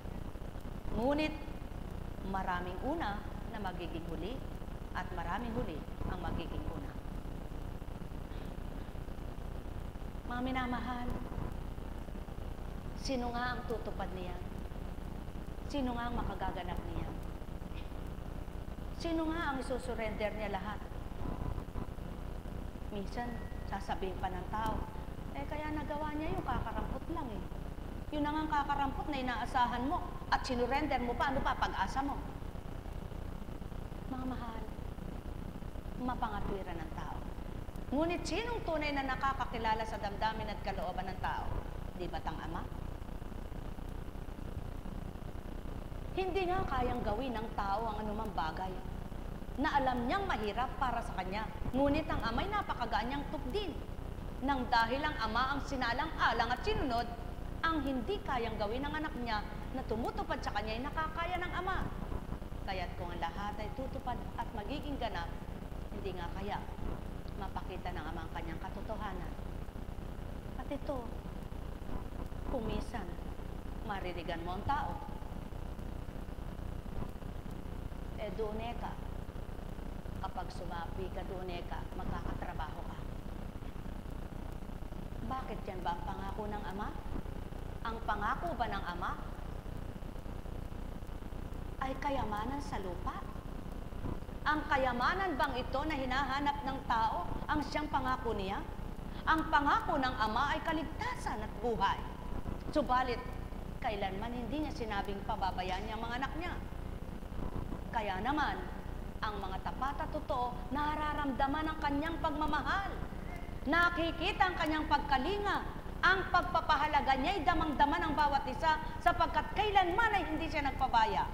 Ngunit maraming una na magiging huli at maraming huli ang magiging una." Mga minamahal, sino nga ang tutupad niyan? Sino nga ang makagaganap niyan? Sino nga ang isusurrender niya lahat? Minsan, sasabihin pa ng tao, kaya nagawa niya yung kakarampot lang eh. Yun na nga ang kakarampot na inaasahan mo at sinurrender mo pa, ano pa pag-asa mo? Mga mahal, mapangatwiran ng tao. Ngunit sinong tunay na nakakakilala sa damdamin at kalooban ng tao? Di ba't ang Ama? Hindi nga kayang gawin ng tao ang anumang bagay na alam niyang mahirap para sa kanya. Ngunit ang Ama'y napakagaan niyang tupdin. Nang dahil ang Ama ang sinalang-alang at sinunod, ang hindi kayang gawin ng anak niya na tumutupad sa kanya ay nakakaya ng Ama. Kaya't kung ang lahat ay tutupad at magiging ganap, Hindi nga kaya mapakita ng ama ang kanyang katotohanan. At ito, kumisan, maririgan mo ang tao. Doon ka. Kapag sumapi ka, doon ka, magkakatrabaho ka. Bakit yan ba ang pangako ng ama? Ang pangako ba ng ama ay kayamanan sa lupa? Ang kayamanan bang ito na hinahanap ng tao ang siyang pangako niya? Ang pangako ng ama ay kaligtasan at buhay. Subalit, kailanman hindi niya sinabing pababayaan niya ang mga anak niya. Kaya naman, ang mga tapat at totoo, nararamdaman ang kanyang pagmamahal. Nakikita ang kanyang pagkalinga. Ang pagpapahalaga niya ay damang-dama ng bawat isa sapagkat kailanman ay hindi siya nagpabaya.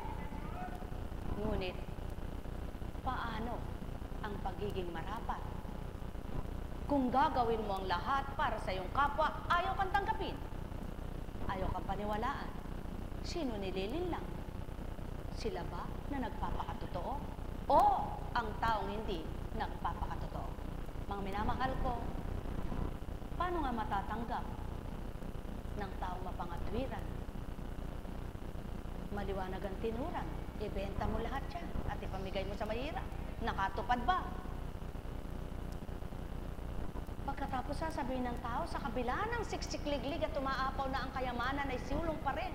Ngunit, paano ang pagiging marapat? Kung gagawin mo ang lahat para sa iyong kapwa, ayaw kang tanggapin. Ayaw kang paniwalaan. Sino nililinlang? Sila ba na nagpapakatotoo? O ang taong hindi nagpapakatotoo? Mga minamahal ko, paano nga matatanggap ng taong mapangatwiran? Maliwanag ang tinuran, ibenta mo lahat yan at ipamigay mo sa mahirap. Nakatupad ba? Pagkatapos sasabihin ng tao, sa kabila ng siksik-liglig at umaapaw na ang kayamanan ay siulong pa rin.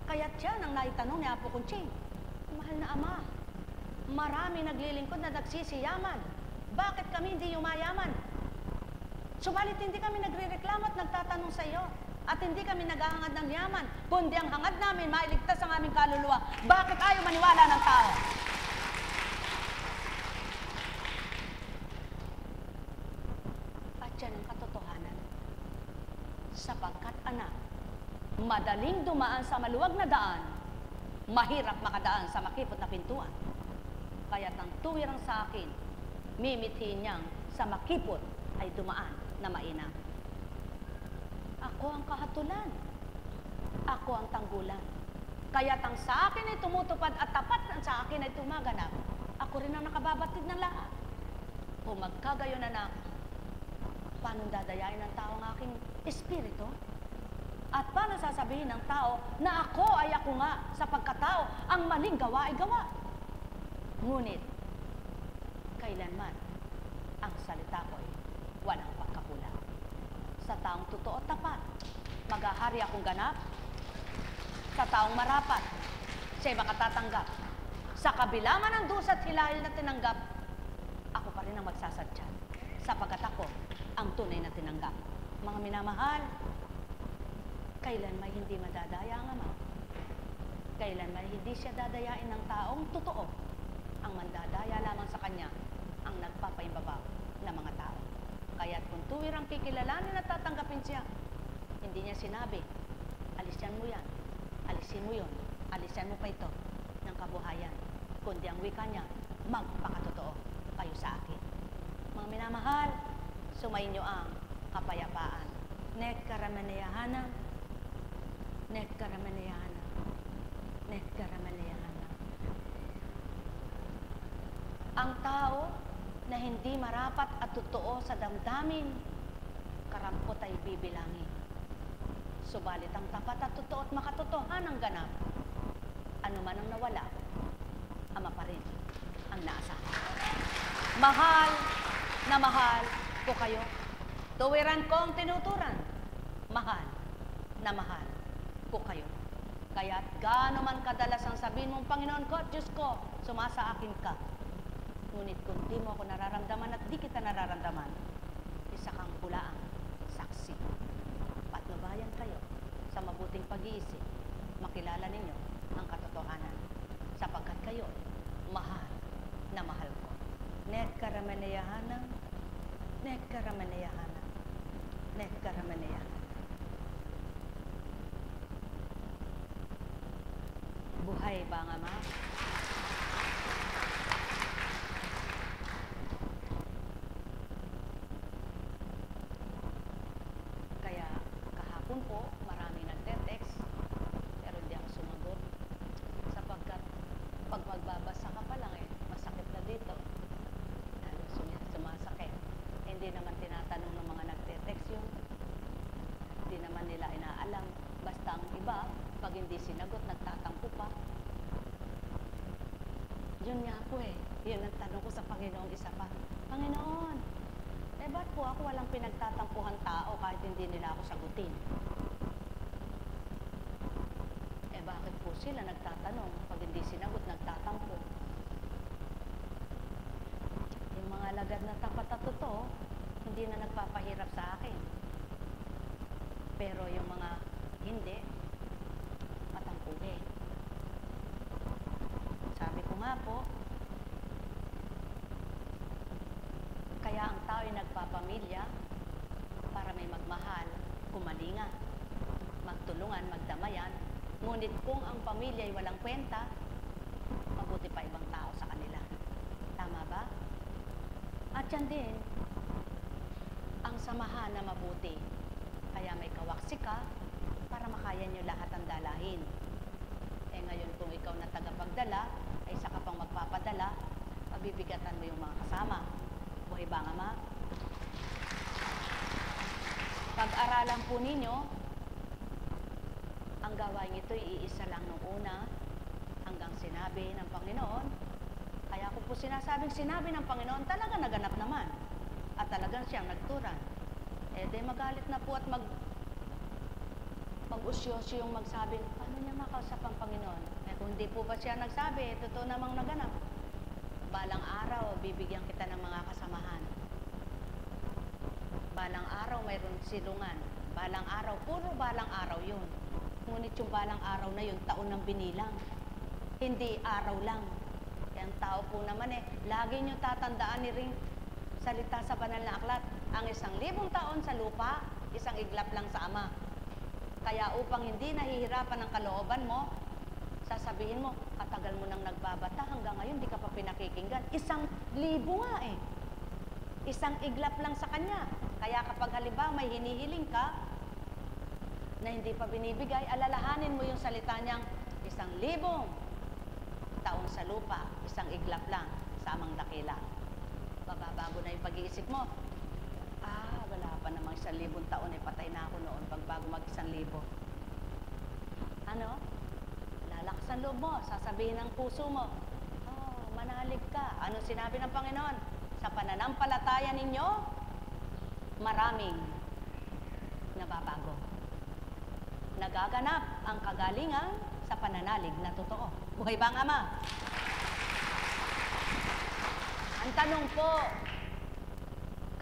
Kaya't yan ang naitanong ni Apo Kunching. Mahal na ama, marami naglilingkod na nagsisiyaman. Bakit kami hindi yumayaman? Subalit hindi kami nagrereklamo at nagtatanong sa iyo. At hindi kami naghahangad ng yaman, kundi ang hangad namin mailigtas ang aming kaluluwa. Bakit ayaw maniwala ng tao? At yan ang katotohanan. Sapagkat anak, madaling dumaan sa maluwag na daan, mahirap makadaan sa makipot na pintuan. Kaya't ang tuwirang sa akin, mimithin niyang sa makipot ay dumaan na mainam. Ako ang kahatulan. Ako ang tanggulan. Kaya't ang sa akin ay tumutupad at tapat ang sa akin ay tumaganap. Ako rin ang nakababatid ng lahat. Kung magkagayon anak, paano dadayain ng tao ang aking espiritu? At paano sasabihin ng tao na ako ay ako nga sa pagkatao, ang maling gawa ay gawa? Ngunit, kailanman, ang salita ko ay walang pagkakulang. Sa taong totoo at tapat, maghahari akong ganap. Sa taong marapat, siya'y makatatanggap. Sa kabila man ang dusa at hilahil na tinanggap, ako pa rin ang magsasadya. Sapagkat ako ang tunay na tinanggap. Mga minamahal, kailan may hindi madadaya ang ama? Kailan may hindi siya dadayain ng taong totoo? Ang mandadaya lamang sa kanya ang nagpapaimbabaw na mga tao. Kaya't kung tuwirang kikilalanin at tatanggapin siya, hindi niya sinabi, alisan mo yan, alisin mo yun, alisan mo pa ito ng kabuhayan. Kundi ang wika niya, magpakatotoo kayo sa akin. Mga minamahal, sumayin niyo ang kapayapaan. Nekaramanayahana, nekaramanayahana, nekaramanayahana. Ang tao na hindi marapat at totoo sa damdamin, karampot ay bibilangin. Subalit ang tapat at totoo at makatotohanang ganap, ano man ang nawala, ama pa rin ang naasahan. Mahal na mahal ko kayo. Tuwiran ko ang tinuturan. Mahal na mahal ko kayo. Kaya't gaano man kadalas ang sabihin mong Panginoon ko at Diyos ko, sumasa akin ka. Ngunit kung di mo ako nararamdaman at di kita nararamdaman, isa kang bulaang saksi. Patnubayan kayo sa mabuting pag-iisip, makilala ninyo ang katotohanan, sapagkat kayo mahal na mahal ko. Nekaramanayahana, nekaramanayahana, nekaramanayahana. Buhay ba ang ama? Kaya kahapon po, marami nagte-text, pero hindi ako sumagot. Sapagkat pag magbabasa ka pa lang masakit na dito. iba, pag hindi sinagot, nagtatampo pa. Yun nga po eh. Yun ang tanong ko sa Panginoon isa pa. Panginoon, ba't po ako walang pinagtatampuhan tao kahit hindi nila ako sagutin? Bakit po sila nagtatanong? Pag hindi sinagot, nagtatampo. Yung mga lagad na tapat at totoo, hindi na nagpapahirap sa akin. Pero yung mga hindi, matampuhin. Sabi ko nga po, kaya ang tao ay nagpapamilya para may magmahal, kumalinga, magtulungan, magdamayan. Ngunit kung ang pamilya ay walang kwenta, mabuti pa ibang tao sa kanila. Tama ba? At yan din, ang samahan na mabuti. Kaya may kawaksi ka para makaya nyo lahat ang dalahin. Ngayon kung ikaw na tagapagdala, ay saka pang magpapadala, pabibigatan mo yung mga kasama. Buhay ba nga ma? Pag-aralan po ninyo, ang gawain ito'y iisa lang nung una hanggang sinabi ng Panginoon. Kaya ko po sinasabing sinabi ng Panginoon, talaga naganap naman. At talagang siyang nagturan. Di magalit na po at mag-usyosyo yung magsabi, paano niya makausap ang Panginoon? Kung hindi po ba siya nagsabi, totoo namang naganap. Balang araw, bibigyan kita ng mga kasamahan. Balang araw, mayroon silungan. Balang araw, puro balang araw yun. Ngunit yung balang araw na yun, taon ng binilang. Hindi araw lang. Kaya ang tao po naman lagi nyo tatandaan ni ring salita sa banal na aklat, ang 1,000 taon sa lupa, isang iglap lang sa Ama. Kaya upang hindi nahihirapan ang kalooban mo, sasabihin mo, katagal mo nang nagbabata, hanggang ngayon di ka pa pinakikinggan. 1,000 nga eh. Isang iglap lang sa Kanya. Kaya kapag halimbawa may hinihiling ka, na hindi pa binibigay, alalahanin mo yung salita niyang 1,000 taon sa lupa, isang iglap lang, samang dakila. Babago na yung pag-iisip mo. Wala pa namang 1,000 taon, patay na ako noon bago mag-1,000. Ano? Lalakas ang loob mo, sasabihin ng puso mo, manalig ka. Ano sinabi ng Panginoon? Sa pananampalataya ninyo, maraming nababago. Nagaganap ang kagalingan sa pananalig na totoo. Buhay ba ang Ama? Ang tanong po,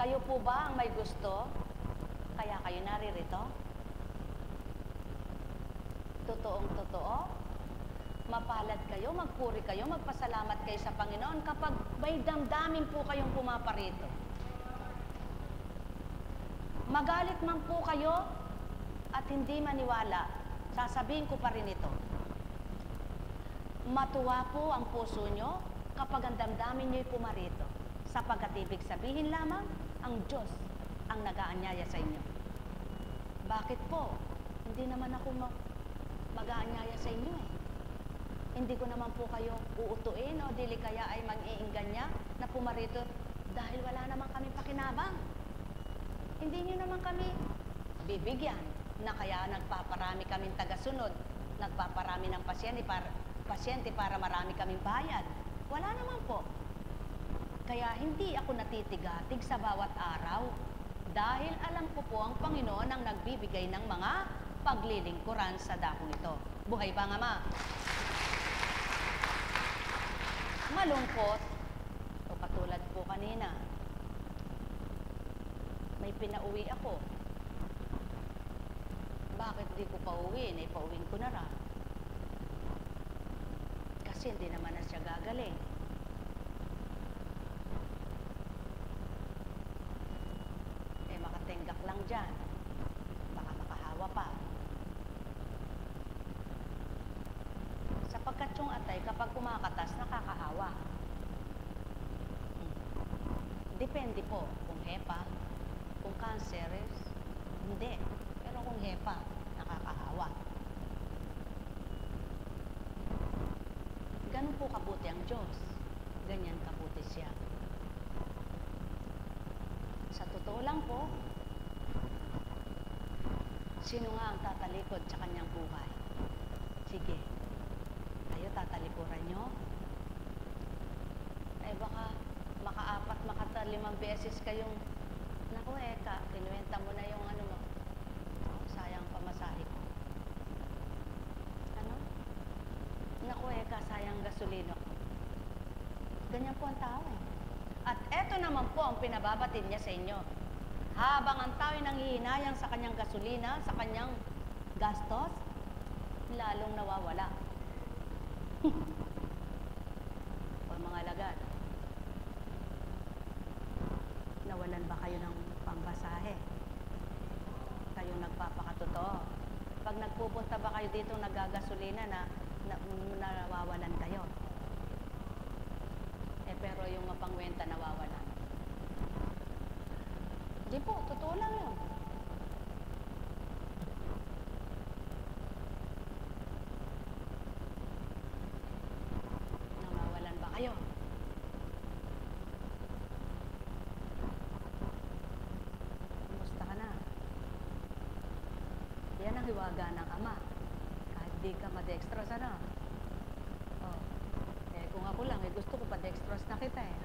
kayo po ba ang may gusto? Kaya kayo naririto? Totoong totoo? Mapalad kayo, magpuri kayo, magpasalamat kayo sa Panginoon kapag may damdamin po kayong pumaparito. Magalit man po kayo at hindi maniwala, sasabihin ko pa rin ito. Matuwa po ang puso nyo kapag ang damdamin nyo'y pumarito, sapagkat ibig sabihin lamang, ang Diyos ang nag-aanyaya sa inyo. Bakit po? Hindi naman ako mag-aanyaya sa inyo eh. Hindi ko naman po kayo uutuin o dili kaya ay mag-iinganya na pumarito dahil wala naman kami pakinabang. Hindi nyo naman kami bibigyan na kaya nagpaparami kaming tagasunod, nagpaparami ng pasyente para marami kaming bayad. Wala naman po. Kaya hindi ako natitigatig sa bawat araw dahil alam ko po ang Panginoon ang nagbibigay ng mga paglilingkuran sa dakong ito. Buhay ba nga, Ma? Malungkot, o katulad po kanina, may pinauwi ako. Bakit di ko pauwiin? Pauwiin ko na ra. Kasi hindi naman na siya gagaling. Makatenggak lang dyan. Baka makahawa pa. Sapagkat yung atay, kapag kumakatas, nakakahawa. Depende po kung hepa, kung cancerous, hindi. Pero kung hepa, nakakahawa. Ganun po kabuti ang Diyos. Ganyan kabuti siya. Sa totoo lang po, sino nga ang tatalikod sa kanyang buhay? nyo? Eh baka makaapat, makatalimang beses kayong, naku Eka, kinuwenta mo na yung ano mo. Oh, sayang pamasahe ko. Ano? Naku Eka, sayang gasolino. Ganyan po ang tao eh. At eto naman po ang pinababatid niya sa inyo. Habang ang tao ay nanghihinayang sa kanyang gasolina, sa kanyang gastos, lalong nawawala. O mga alagad, nawalan ba kayo ng pambasahe? Kayong nagpapakatotoo. Pag nagpupunta ba kayo dito nagagasolina na nawawalan kayo? Eh pero yung mapangwenta nawawalan. Di po, totoo lang yun. Nawawalan ba kayo? Kumusta ka na? Yan ang hiwaga ng Ama. Kahit di ka ma-dextrose, ano? Oh. Eh, kung ako lang, gusto ko pa-dextrose na kita eh.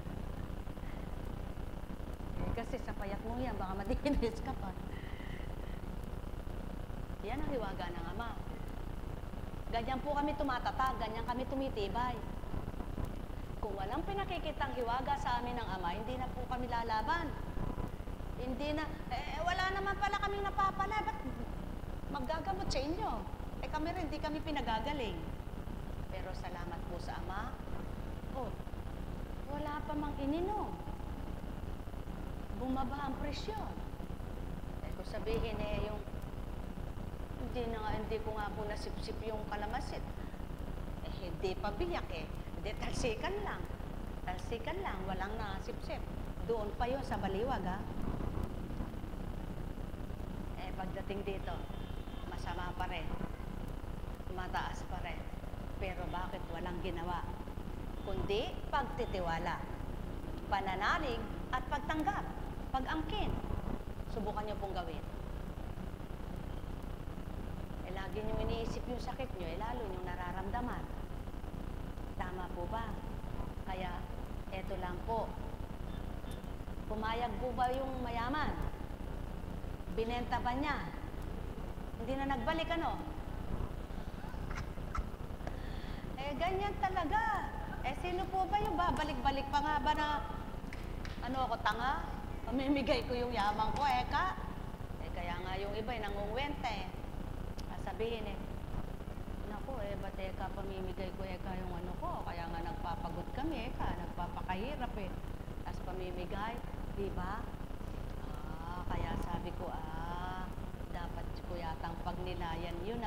Kasi sa payat mo yan, baka madikinis ka pa. Yan ang hiwaga ng Ama. Ganyan po kami tumatatag, ganyan kami tumitibay. Kung walang pinakikitang hiwaga sa amin ng Ama, hindi na po kami lalaban. Hindi na, wala naman pala kaming napapala, ba't maggagamot sa inyo? Eh kami rin, hindi kami pinagagaling. Pero salamat po sa Ama, oh, wala pa mang ininom. Bumaba ang presyon. Eh kung sabihin yung hindi ko nga po nasipsip yung kalamasit. Eh hindi pa biyak eh. Hindi, talsikan lang. Talsikan lang, walang nasipsip. Doon pa yun sa baliwag ha. Eh pagdating dito, masama pa rin. Mataas pa rin. Pero bakit walang ginawa? Kundi pagtitiwala, pananalig at pagtanggap. Pag-angkin, subukan nyo pong gawin. Eh, lagi nyo iniisip yung sakit nyo, lalo nyo nararamdaman. Tama po ba? Kaya, eto lang po. Pumayag po ba yung mayaman? Binenta ba niya? Hindi na nagbalik, ano? Eh, ganyan talaga. Eh, sino po ba yung babalik-balik pa nga ba na, ano ako, tanga? Pamimigay ko yung yaman ko, Eka. Eh, kaya nga yung iba, nangungwenta eh. Sabihin eh, naku eh, ba't Eka, pamimigay ko Eka yung ano ko? Kaya nga nagpapagod kami, Eka, nagpapakahirap eh. Tapos pamimigay, di ba? Kaya sabi ko, dapat ko yatang pagnilayan yun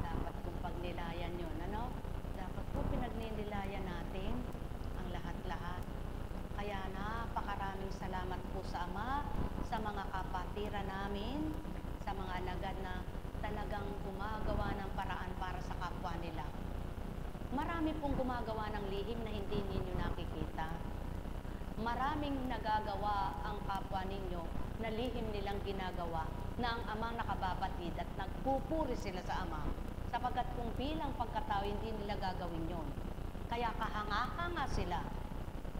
Dapat kong pagnilayan yun, ano? Dapat po pinagninilayan natin ang lahat-lahat. Kaya napakaraming salamat po sa Ama, sa mga kapatiran namin, sa mga alagad na talagang gumagawa ng paraan para sa kapwa nila. Marami pong gumagawa ng lihim na hindi ninyo nakikita. Maraming nagagawa ang kapwa ninyo na lihim nilang ginagawa na ang Amang nakababatid at nagpupuri sila sa Ama sapagkat kung bilang pagkatao hindi nila gagawin yon. Kaya kahanga-hanga sila.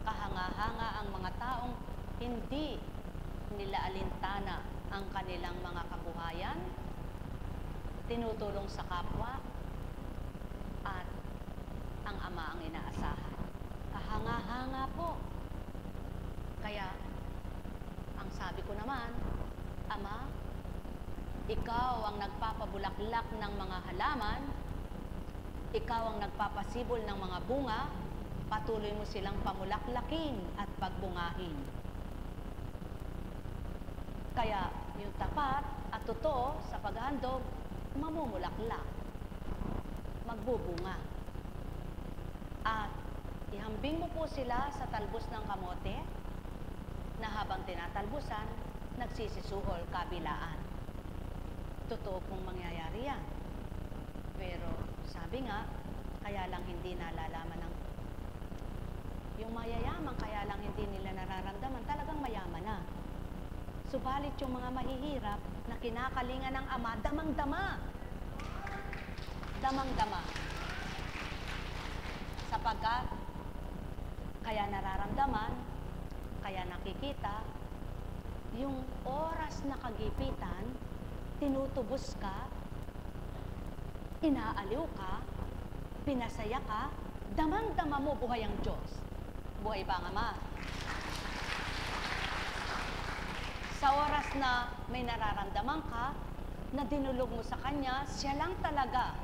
Kahanga-hanga ang mga taong hindi nila alintana ang kanilang mga kabuhayan, tinutulong sa kapwa, at ang Ama ang inaasahan. Kahanga-hanga po. Kaya, ang sabi ko naman, Ama, ikaw ang nagpapabulaklak ng mga halaman, ikaw ang nagpapasibol ng mga bunga, patuloy mo silang pamulaklakin at pagbungahin. Kaya yung tapat at totoo sa paghahandog, mamumulaklak, magbubunga. At ihambing mo po sila sa talbos ng kamote na habang tinatalbusan, nagsisisuhol kabilaan. Totoo pong mangyayari yan. Pero sabi nga, kaya lang hindi nalalaman ng yung mayayaman, kaya lang hindi nila nararamdaman, talagang mayaman na. Subalit yung mga mahihirap na kinakalingan ng Ama, damang-dama. Damang-dama. sapagkat kaya nararamdaman, kaya nakikita, yung oras na kagipitan, tinutubos ka, inaaliw ka, pinasaya ka, damang-dama mo buhay ang Diyos. Buhay ba ang Ama? Sa oras na may nararamdaman ka, na dinulog mo sa Kanya, siya lang talaga.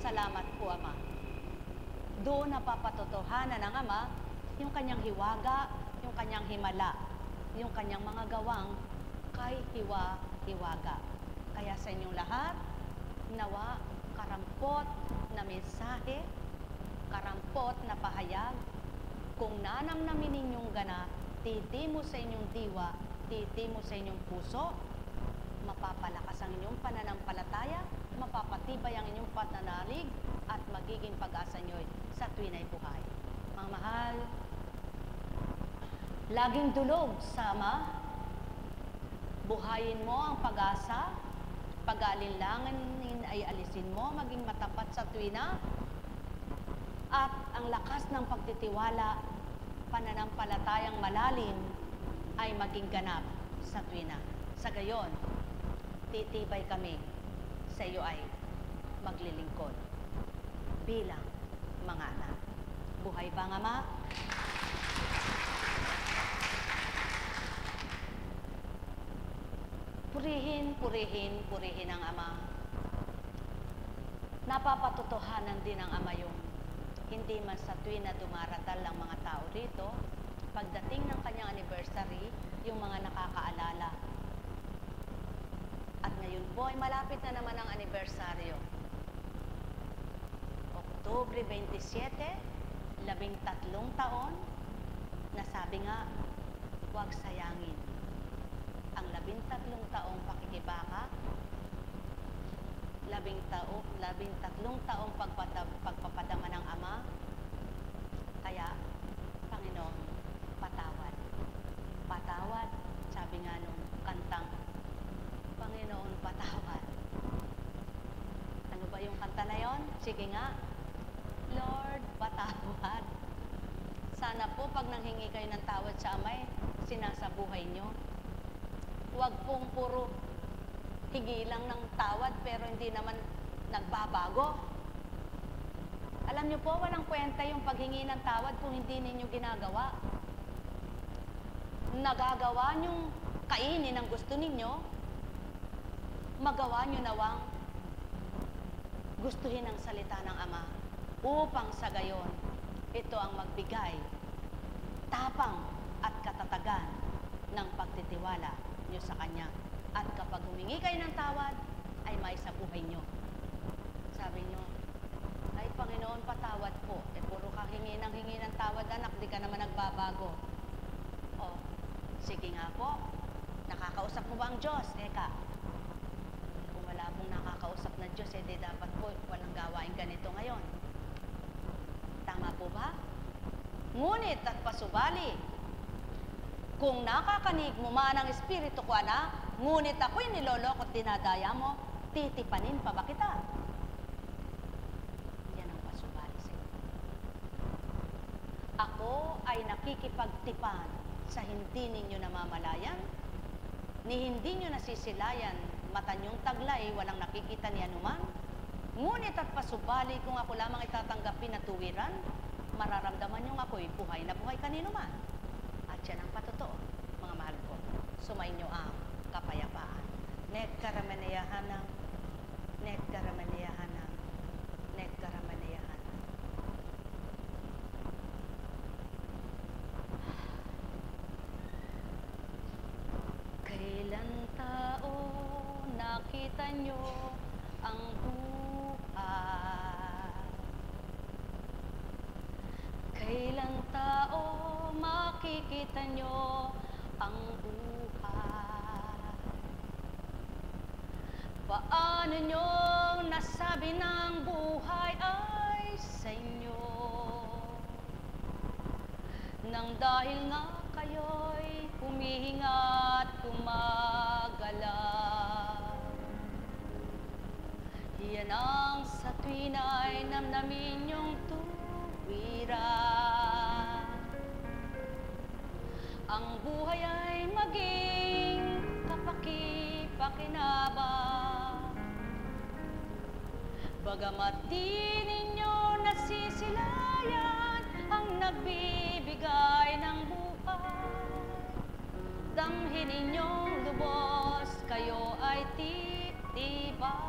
Salamat po, Ama. Doon napapatotohanan ng Ama yung Kanyang hiwaga, yung Kanyang himala, yung Kanyang mga gawang kay hiwa-hiwaga. Kaya sa inyong lahat, nawa karampot na mensahe, karampot na pahayag, kung nanamnamin ninyong gana, titi mo sa inyong diwa, titi mo sa inyong puso, mapapalakas ang inyong pananampalataya, mapapatibay ang inyong pananalig, at magiging pag-asa nyo'y sa tuwinay buhay. Mga mahal, laging dulog sa Ama, buhayin mo ang pag-asa, pag-aalinlangan ay alisin mo, maging matapat sa tuwina, at ang lakas ng pagtitiwala, pananampalatayang malalim, ay maging ganap sa tuwina. Sa gayon, titibay kami sa iyo ay maglilingkod bilang mga anak. Buhay ba ang Ama? Purihin, purihin, purihin ang Ama. Napapatotohanan din ng Ama yung hindi man sa tuwin na dumaratal ang mga tao rito, pagdating ng kanyang anniversary, yung mga nakakaalala. At ngayon po ay malapit na naman ang anibersaryo. Oktubre 27, 13 taon, na sabi nga, huwag sayangin ang 13 taong pakikibaka, 13 taong pagpapadama ng Ama. Kaya, Panginoon, patawad. Patawad, sabi nga nung kantang, Panginoon, patawad. Ano ba yung kanta na yon? Sige nga, Lord, patawad. Sana po pag nanghingi kayo ng tawad sa Amay, sinasabuhay nyo. Huwag pong puro higilang ng tawad pero hindi naman nagbabago. Alam nyo po, walang kwenta yung paghingi ng tawad kung hindi ninyo ginagawa. Nagagawa nyong kainin ang gusto ninyo, magawa nyo nawang gustuhin ang salita ng Ama upang sa gayon, ito ang magbigay tapang at katatagan ng pagtitiwala nyo sa Kanya. At kapag humingi kayo ng tawad, ay may sa buhay nyo. Sabi nyo, ay Panginoon, patawad po. Puro ka hingi ng tawad, anak, di ka naman nagbabago. O, sige nga po, nakakausap mo ba ang Diyos? Eka, kung wala pong nakakausap na Diyos, di dapat po walang gawain ganito ngayon. Tama po ba? Ngunit at pasubali, kung nakakanig mo man ang Espiritu ko, anak, ngunit ako'y niloloko at dinadaya mo, titipanin pa ba kita? Yan ang pasubali sa iyo. Ako ay nakikipagtipan sa hindi ninyo namamalayan, ni hindi nyo nasisilayan, mata nyong taglay, walang nakikita ni anuman. Ngunit at pasubali, kung ako lamang itatanggapin na tuwiran, mararamdaman nyong ako'y buhay na buhay kanino man. At yan ang patotoo, mga mahal ko. Sumainyo ang kapayapaan. Nekaramanyahanang, nekaramanyahanang, nekaramanyahanang. Kailan tao nakita nyo ang buhay? Kailan tao makikita nyo ang buhay? Paano nyo nasabi ng buhay ay sa inyo? Nang dahil nga kayo'y humihinga at gumagalaw. Yan ang sa tuwin ay namnamin yung tuwiran. Ang buhay ay maging kapaki-pakinabang, bagamat di ninyo nasisilayan ang nagbibigay ng buhay. Damhin ninyong lubos, kayo ay titibay.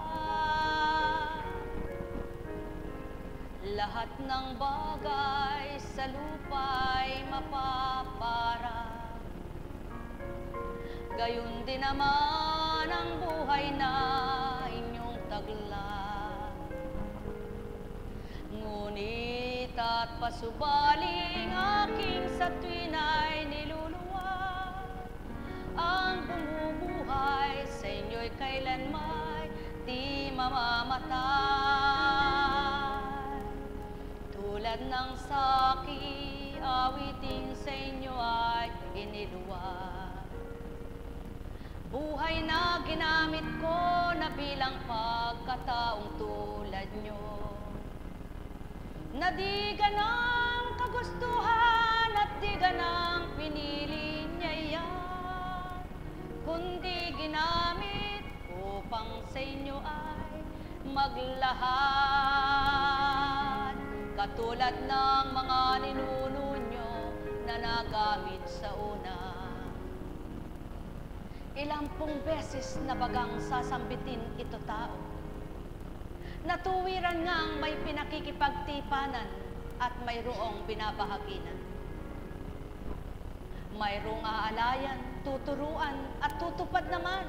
Lahat ng bagay sa lupa'y mapapara, gayon din naman ang buhay na inyong tagla. Ngunit at pasubaling aking sa tuwina'y niluluwa, ang bumubuhay sa inyo'y kailanman di mamamatay. Tulad ng saki, awiting sa inyo ay iniluwag. Buhay na ginamit ko na bilang pagkataong tulad nyo, na di ganang kagustuhan at di ganang pinili niya yan, kundi ginamit upang sa inyo ay maglahad, katulad ng mga ninuno nyo na nagamit sa una. Ilang pong beses na bagang sasambitin ito tao, natuwiran ngang may pinakikipagtipanan at mayroong binabahaginan. Mayroong aalayan, tuturuan at tutupad naman.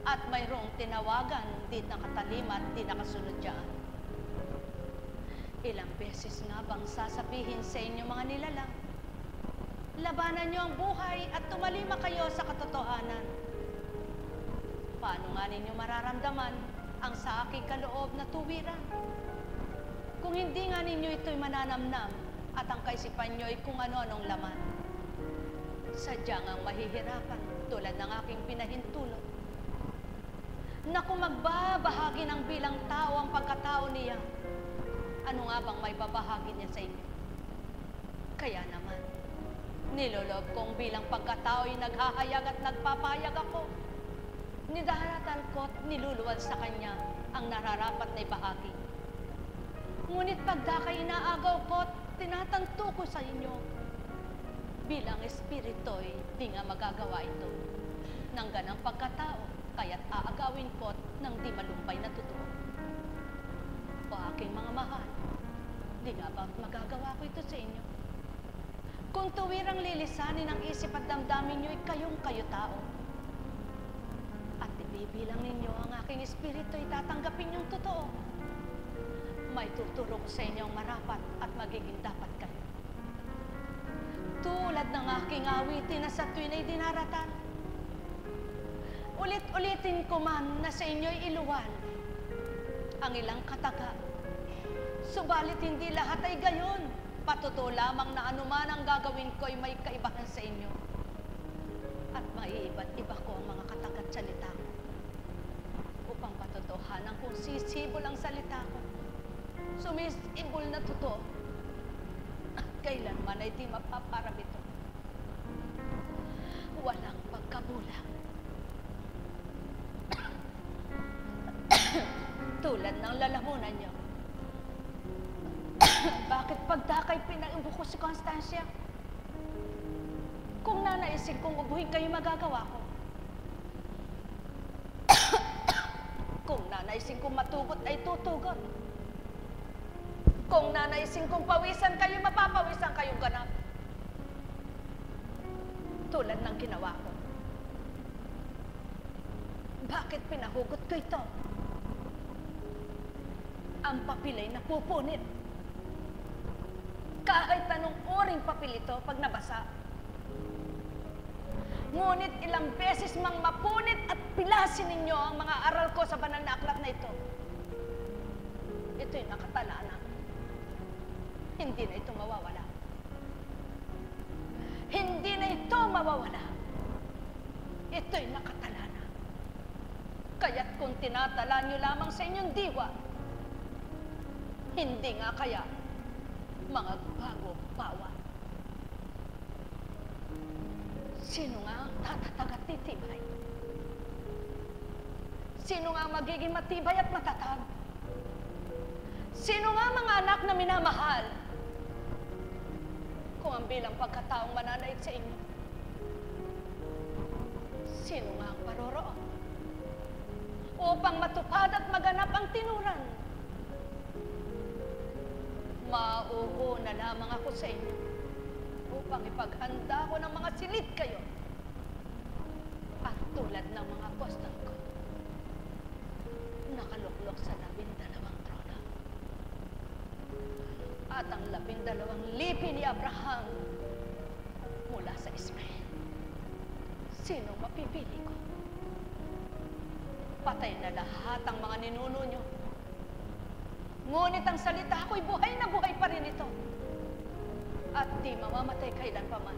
At mayroong tinawagan, di nakatalima at di nakasunod dyan. Ilang beses nga bang sasabihin sa inyo mga nilalang, labanan nyo ang buhay at tumalima kayo sa katotohanan. Paano nga ninyo mararamdaman ang sa aking kaloob na tuwiran, kung hindi nga ninyo ito'y mananamnam at ang kaisipan nyo'y kung ano-anong laman? Sadyang ang mahihirapan tulad ng aking pinahintulot, na kung magbabahagi ng bilang tao ang pagkatao niya, ano nga bang may babahagi niya sa inyo? Kaya naman, nilolob kong bilang pagkatao'y naghahayag at nagpapahayag ako, nidaratan ko't niluluwal sa kanya ang nararapat na ibahagi. Ngunit pagdakay inaagaw ko't tinatanto ko sa inyo, bilang espirito'y di nga magagawa ito ng ganang pagkatao, kaya't aagawin ko't ng di malumbay na totoo. O aking mga mahal, di nga ba magagawa ko ito sa inyo? Kung tuwirang lilisanin ang isip at damdamin nyo'y kayong-kayo tao, at ibibilang ninyo ang aking espirito'y tatanggapin yung totoo, may tuturo ko sa inyong marapat at magiging dapat kayo. Tulad ng aking awitin na sa tuwin ay dinaratan, ulit-ulitin ko man na sa inyo'y iluwan ang ilang kataga. Subalit hindi lahat ay gayon. Patuto lamang na anuman ang gagawin ko ay may kaibahan sa inyo. At maiiba't-iba ko ang mga katagat salita ko, upang patotohanan kung sisibol ang salita ko, sumisibol na totoo, at kailanman ay di mapaparab ito. Walang pagkabulang. Tulad ng lalamunan niyo. Bakit pagdakay pinaibo ko si Constancia? Kung nanaisin kong ubuhin kayo, magagawa ko. Kung nanaisin kong matugot, ay tutugot. Kung nanaisin kong pawisan kayo, mapapawisan kayong ganap. Tulad ng ginawa ko. Bakit pinahugot ko ito? Ang papel ay napupunit. Kahit anong uring papel ito pag nabasa. Ngunit ilang beses mang mapunit at pilasin ninyo ang mga aral ko sa banal na aklat na ito, ito'y nakatala na. Hindi na ito mawawala. Hindi na ito mawawala. Ito'y nakatala na. Kaya't kung tinatala nyo lamang sa inyong diwa, hindi nga kaya mga bago bawa. Sino nga ang tatatag at titibay? Sino nga ang magiging matibay at matatag? Sino nga mga anak na minamahal? Kung ang bilang pagkataong mananaig sa inyo, sino nga ang paroroon? Upang matupad at maganap ang tinuran. Mauuna lamang ako sa inyo upang ipaghanda ko ng mga silid kayo at tulad ng mga apostol ko, nakaluklok sa 12 trono. At ang 12 lipi ni Abraham mula sa Israel. Sinong mapipili ko? Patay na lahat ang mga ninuno nyo. Ngunit ang salita ko'y buhay na buhay pa rin ito. At di mamamatay kailan pa man.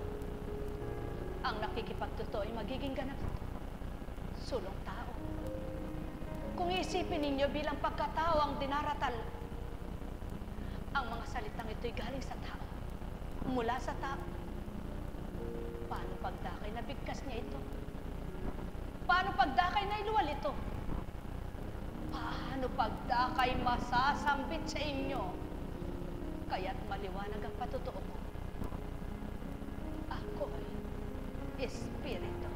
Ang nakikipagtotoo ay magiging ganap ito. Sulong tao. Kung isipin ninyo bilang pagkatao ang dinaratal, ang mga salitang ito'y galing sa tao. Mula sa tao. Paano pagdakay na bigkas niya ito? Paano pagdakay na iluwal ito? Paano pagdakay masasambit sa inyo? Kaya't maliwanag ang patotoo ko. Ako'y Espiritu.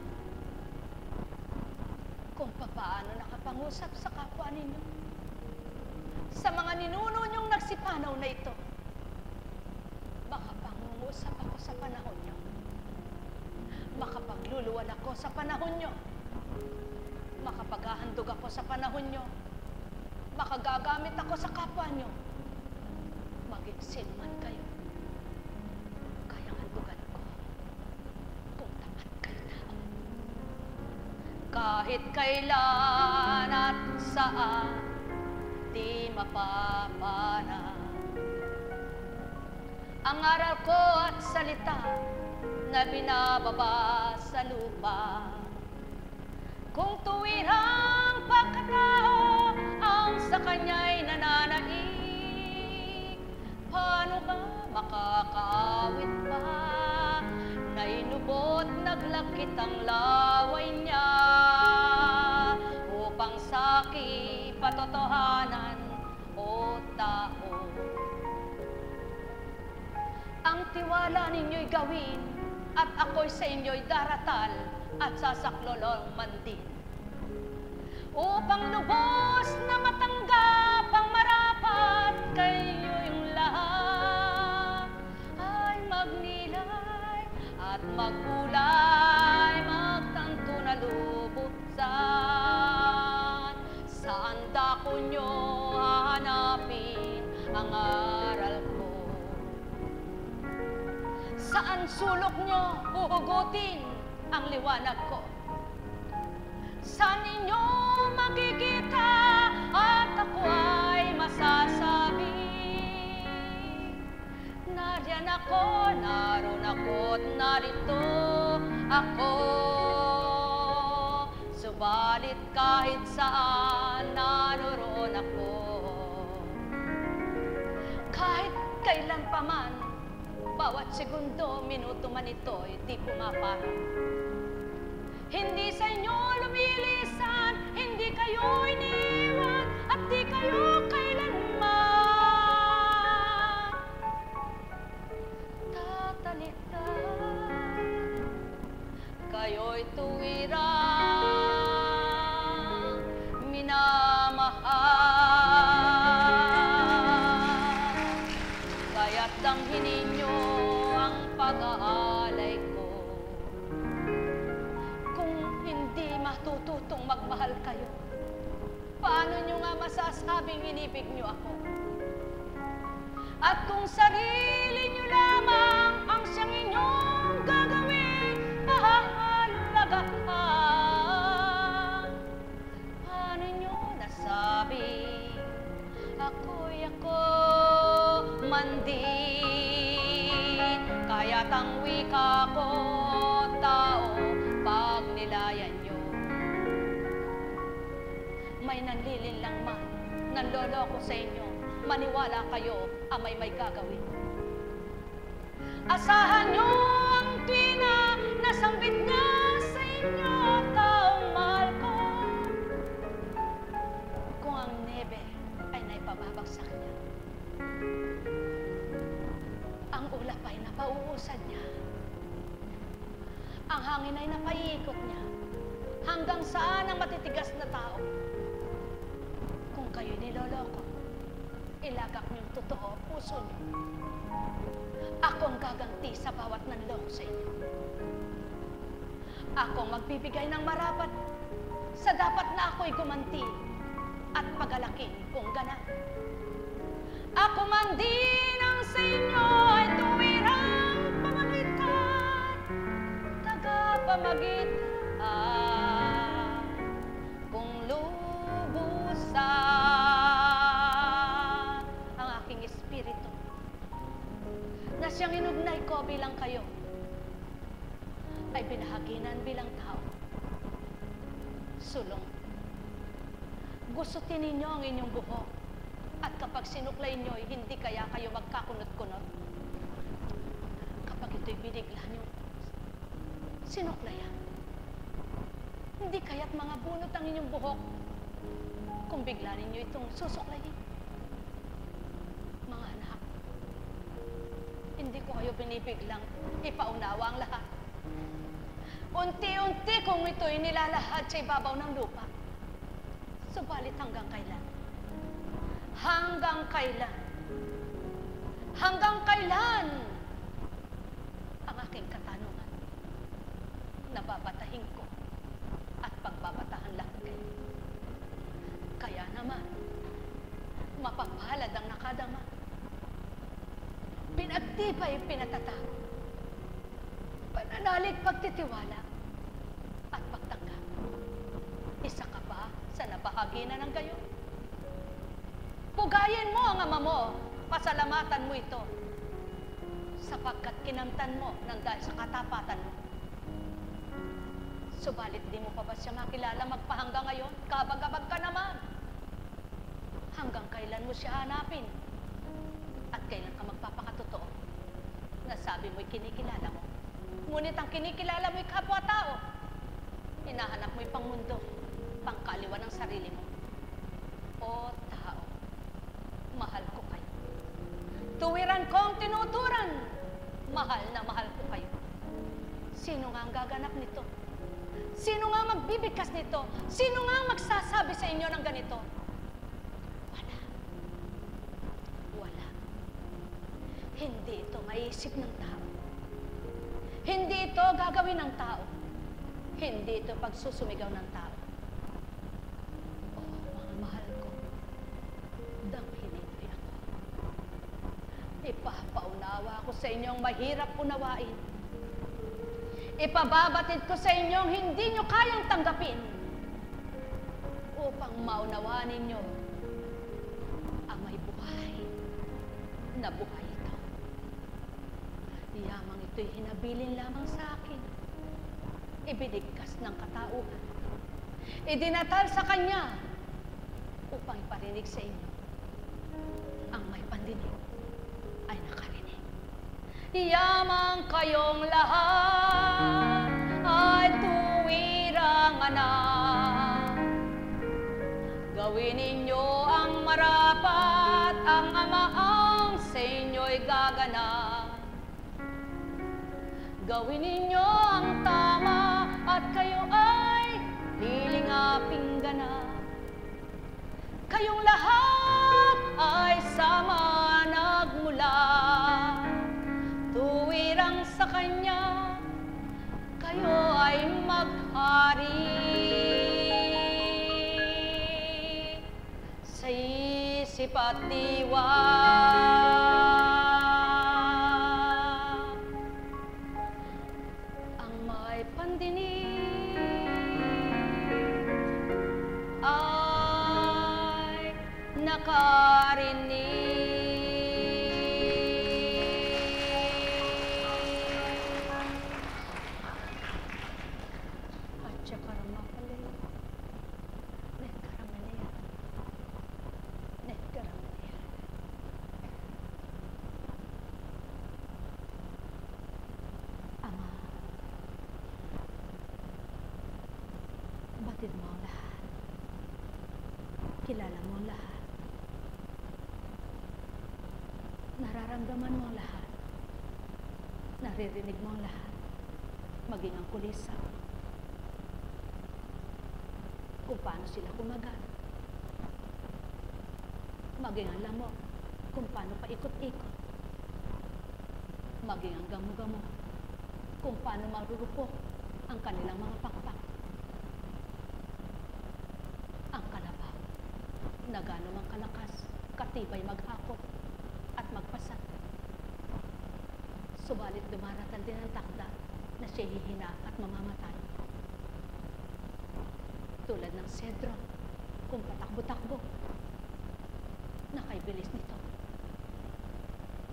Kung paano nakapangusap sa kapwa ninyo, sa mga ninuno niyong nagsipanaw na ito, makapangungusap ako sa panahon niyo. Makapagluluwal ako sa panahon niyo. Makapaghahandog ako sa panahon niyo. Makagagamit ako sa kapwa niyo. Maging sino man kayo. Kayang handugan ko kung tapat kayo tao. Kahit kailan at saan di mapapana ang aral ko at salita na binababa sa lupa. Kung tuwirang pagkatao ang sa kanya'y nananaig, paano ba makakaawit pa na inubot naglakit ang laway niya upang sa'ki patotohanan o tao. Ang tiwala ninyo'y gawin at ako'y sa inyo'y daratal at sasaklolong man din. Upang lubos na matanggap ang marapat kayo'y lahat ay magnilay at magkulay, magtanto na lubuksan. Saan dako nyo hahanapin ang aral ko? Saan sulok nyo huhugutin ang liwanag ko? Saan ninyo makikita at ako ay masasabi? Nariyan ako, naroon ako't narito ako. Subalit kahit saan naroon ako. Kahit kailan pa man, bawat segundo, minuto man ito'y di pumaparang. Hindi sa inyo lumilisan, hindi kayo iniwan, at di kayo kailanman tatalikdan. Kayo'y tuwirang minamahal. Kaya't damhin ninyo ang pag-aalay ko. Kung hindi matututong magmahal kayo, paano nyo nga masasabing inibig nyo ako? At kung sarili nyo lamang ang siyang inyong gagawin, pahalagahan, paano nyo nasabi ako'y ako man din? Kaya't ang wika ko, tao, pag nilayan nyo. May nanlilinlang man, nanloloko sa inyo, maniwala kayo ang may gagawin. Asahan nyo ang tuwina na sambit niya sa inyo, taong mahal ko. Kung ang nebe ay naipababagsak niya, ang ulap ay napauusad niya, ang hangin ay napaiikot niya, hanggang saan ang matitigas na tao? Kung kayo'y niloloko, ilagak niyong totoo puso niyo. Ako ang gaganti sa bawat nanloko sa inyo. Ako ang magbibigay ng marapat sa dapat na ako'y gumanti at pagalaking kung ganap. Ako man din ang sa inyo ay tuwirang pamagitan, tagapamagitan, kung lubusan ang aking espiritu na siyang inugnay ko bilang kayo ay binahaginan bilang tao. Sulong, gustutin ninyo ang inyong buhok at kapag sinuklay nyo, hindi kaya kayo magkakunot-kunot. Kapag ito'y binigla nyo, sinuklayan. Hindi kaya't mga bunot ang inyong buhok kung bigla ninyo itong susuklayin. Mga anak, hindi ko kayo binibiglang ipaunawa ang lahat. Unti-unti kung ito'y nilalahad sa ibabaw ng lupa. Subalit hanggang kailan? Hanggang kailan? Hanggang kailan? Ang aking katanungan, nababatahin ko at pagbabatahan lahat kayo. Kaya naman, mapagpalad ang nakadama. Pinagtibay, pinatatag, pananalig, pagtitiwala, at pagtanggap. Isa ka ba sa nabahagi na ng gayon? Pugayin mo ang ama mo, pasalamatan mo ito, sapagkat kinamtan mo nang dahil sa katapatan mo. Subalit di mo pa ba siya makilala magpahanggang ngayon? Kabag-abag ka naman. Hanggang kailan mo siya hanapin? At kailan ka magpapakatotoo na sabi mo'y kinikilala mo? Ngunit ang kinikilala mo'y kapwa-tao. Hinahanap mo'y pangmundo, pangkaliwa ng sarili mo. O tao, mahal ko kayo. Tuwiran ko ang tinuturan. Mahal na mahal ko kayo. Sino nga ang gaganap nito? Sino nga ang magbibigkas nito? Sino nga ang magsasabi sa inyo ng ganito? Wala. Wala. Hindi ito maisip ng tao. Hindi ito gagawin ng tao. Hindi ito pagsusumigaw ng tao. Oh, mga mahal ko, damhin niyo ako. Ipapaunawa ko sa inyong mahirap unawain. Ipababatid ko sa inyong hindi nyo kayang tanggapin upang maunawaan ninyo ang may buhay na buhay ito. Yamang ito'y hinabilin lamang sa akin. Ibinigkas ng katauhan. Idinatal sa Kanya upang iparinig sa inyo. Ang may pandinig ay nakarinig. Yamang kayong lahat ay tuwirang anak. Gawin ninyo ang marapat, ang Ama ang sa inyo'y gaganap. Gawin ninyo ang tama at kayo ay lilingaping ganap. Kayong lahat ay sama nagmula, tuwirang sa Kanya, kayo ay maghari. Sa isip at diwa, ang may pandinig ay nakarinig. Kapatid mo ang lahat. Kilala mo ang lahat. Nararamdaman mo ang lahat. Naririnig mo ang lahat. Maging ang kulisa. Kung paano sila kumagat. Maging ang lamok. Kung paano paikot-ikot. Maging ang gamo-gamo. Kung paano marurupok ang kanilang mga pakpak. Ang kalabaw na gaano mang kalakas, katibay maghakot at magpasat. Subalit dumaratan din ang takda na siya hihina at mamamatay. Tulad ng sedro, kung patakbo-takbo, nakaibilis nito.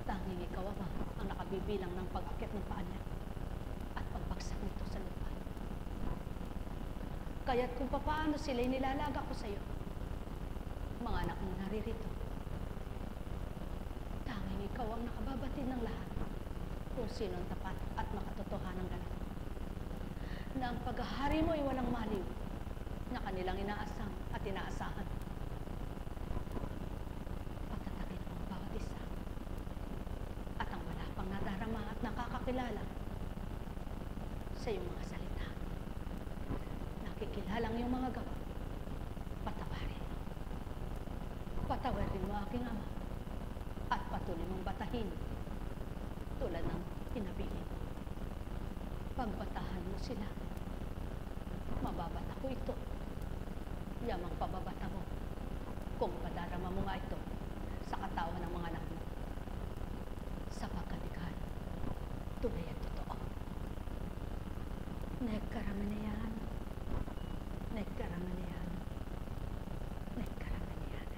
Tanging ikaw ama ang nakabibilang ng pag-akit ng paa niya at pagbagsak nito sa lupa. Kaya't kung papaano sila'y nilalaga ko sa iyo, mga anak mong naririto, tanging ikaw ang nakababatid ng lahat kung sino ang tapat at makatotohanang ganap. Na ang paghahari mo ay walang maliw na kanilang inaasam at inaasahan. Patatagin mo ang bawat isa at ang wala pang nadarama at nakakakilala sa iyong mga salita. Nakikilalang iyong mga gawa. Patawarin mo. Patawarin mo aking ama at patuloy mong batahin tulad ng pinabili mo. Pagbatahan mo sila, mababata ko ito. Yamang pababata mo kung padarama mo nga ito sa katawan ng mga anak mo. Sapagkat ikaw, tunay at totoo. Nagkaramanayan. Nagkaramanayan. Nagkaramanayan.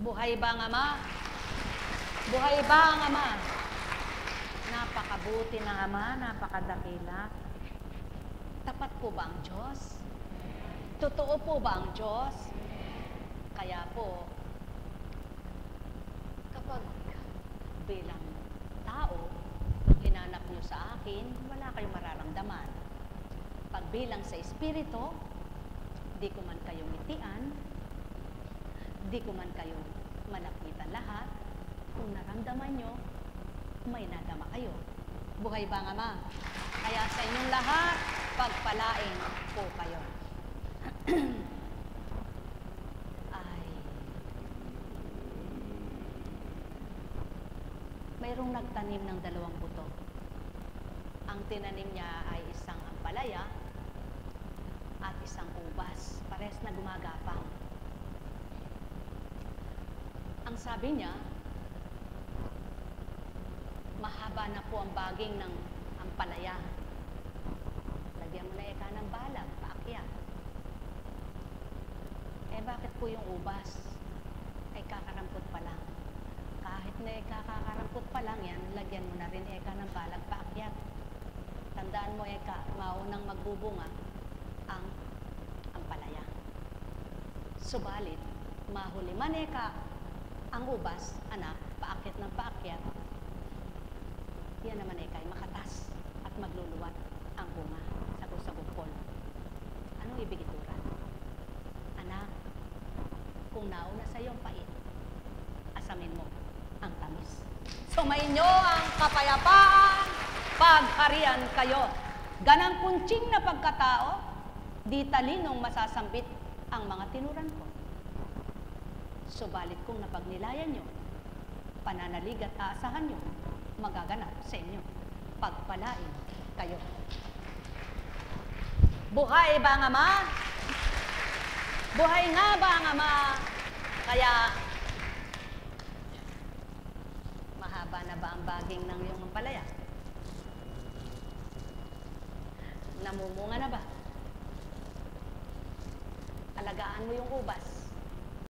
Buhay ba ang ama? Buhay ba ang ama? Napakabuti ng Ama, napakadakila. Tapat po ba ang Diyos? Totoo po ba ang Diyos? Kaya po, kapag bilang tao, pag hinanap niyo sa akin, wala kayong mararamdaman. Pag bilang sa Espiritu, di ko man kayo ngitian, di ko man kayo malapitan lahat, kung naramdaman nyo, may nadama kayo. Buhay ba ang Ama? Kaya sa inyong lahat, pagpalain po kayo. Ay, mayroong nagtanim ng 2 buto. Ang tinanim niya ay isang ampalaya at isang ubas. Pares na gumagapang. Ang sabi niya, mahaba na po ang baging ng ampalaya. Lagyan mo na eka ng balag, paakyat. Bakit po yung ubas ay kakarampot pa lang? Kahit na kakarampot pa lang yan, lagyan mo na rin eka ng balag, paakyat. Tandaan mo eka, maunang magbubunga ang ampalaya. Subalit, mahuli man eka ang ubas, anak, paakyat ng paakyat, yan naman ay kay makatas at magluluwat ang bunga sa bukol. Anong ibig ituran? Anak, kung nauna sa iyong pait, asamin mo ang tamis. Sumainyo ang kapayapaan, pagharian kayo. Ganang kuntsing na pagkatao, di talinong masasambit ang mga tinuran ko. Subalit kung napagnilayan nyo, pananalig at aasahan nyo, magaganap sa inyo. Pagpalain kayo. Buhay ba ang Ama? Buhay nga ba ang Ama? Kaya, mahaba na ba ang baging ng iyong ampalaya? Namumunga na ba? Alagaan mo yung ubas.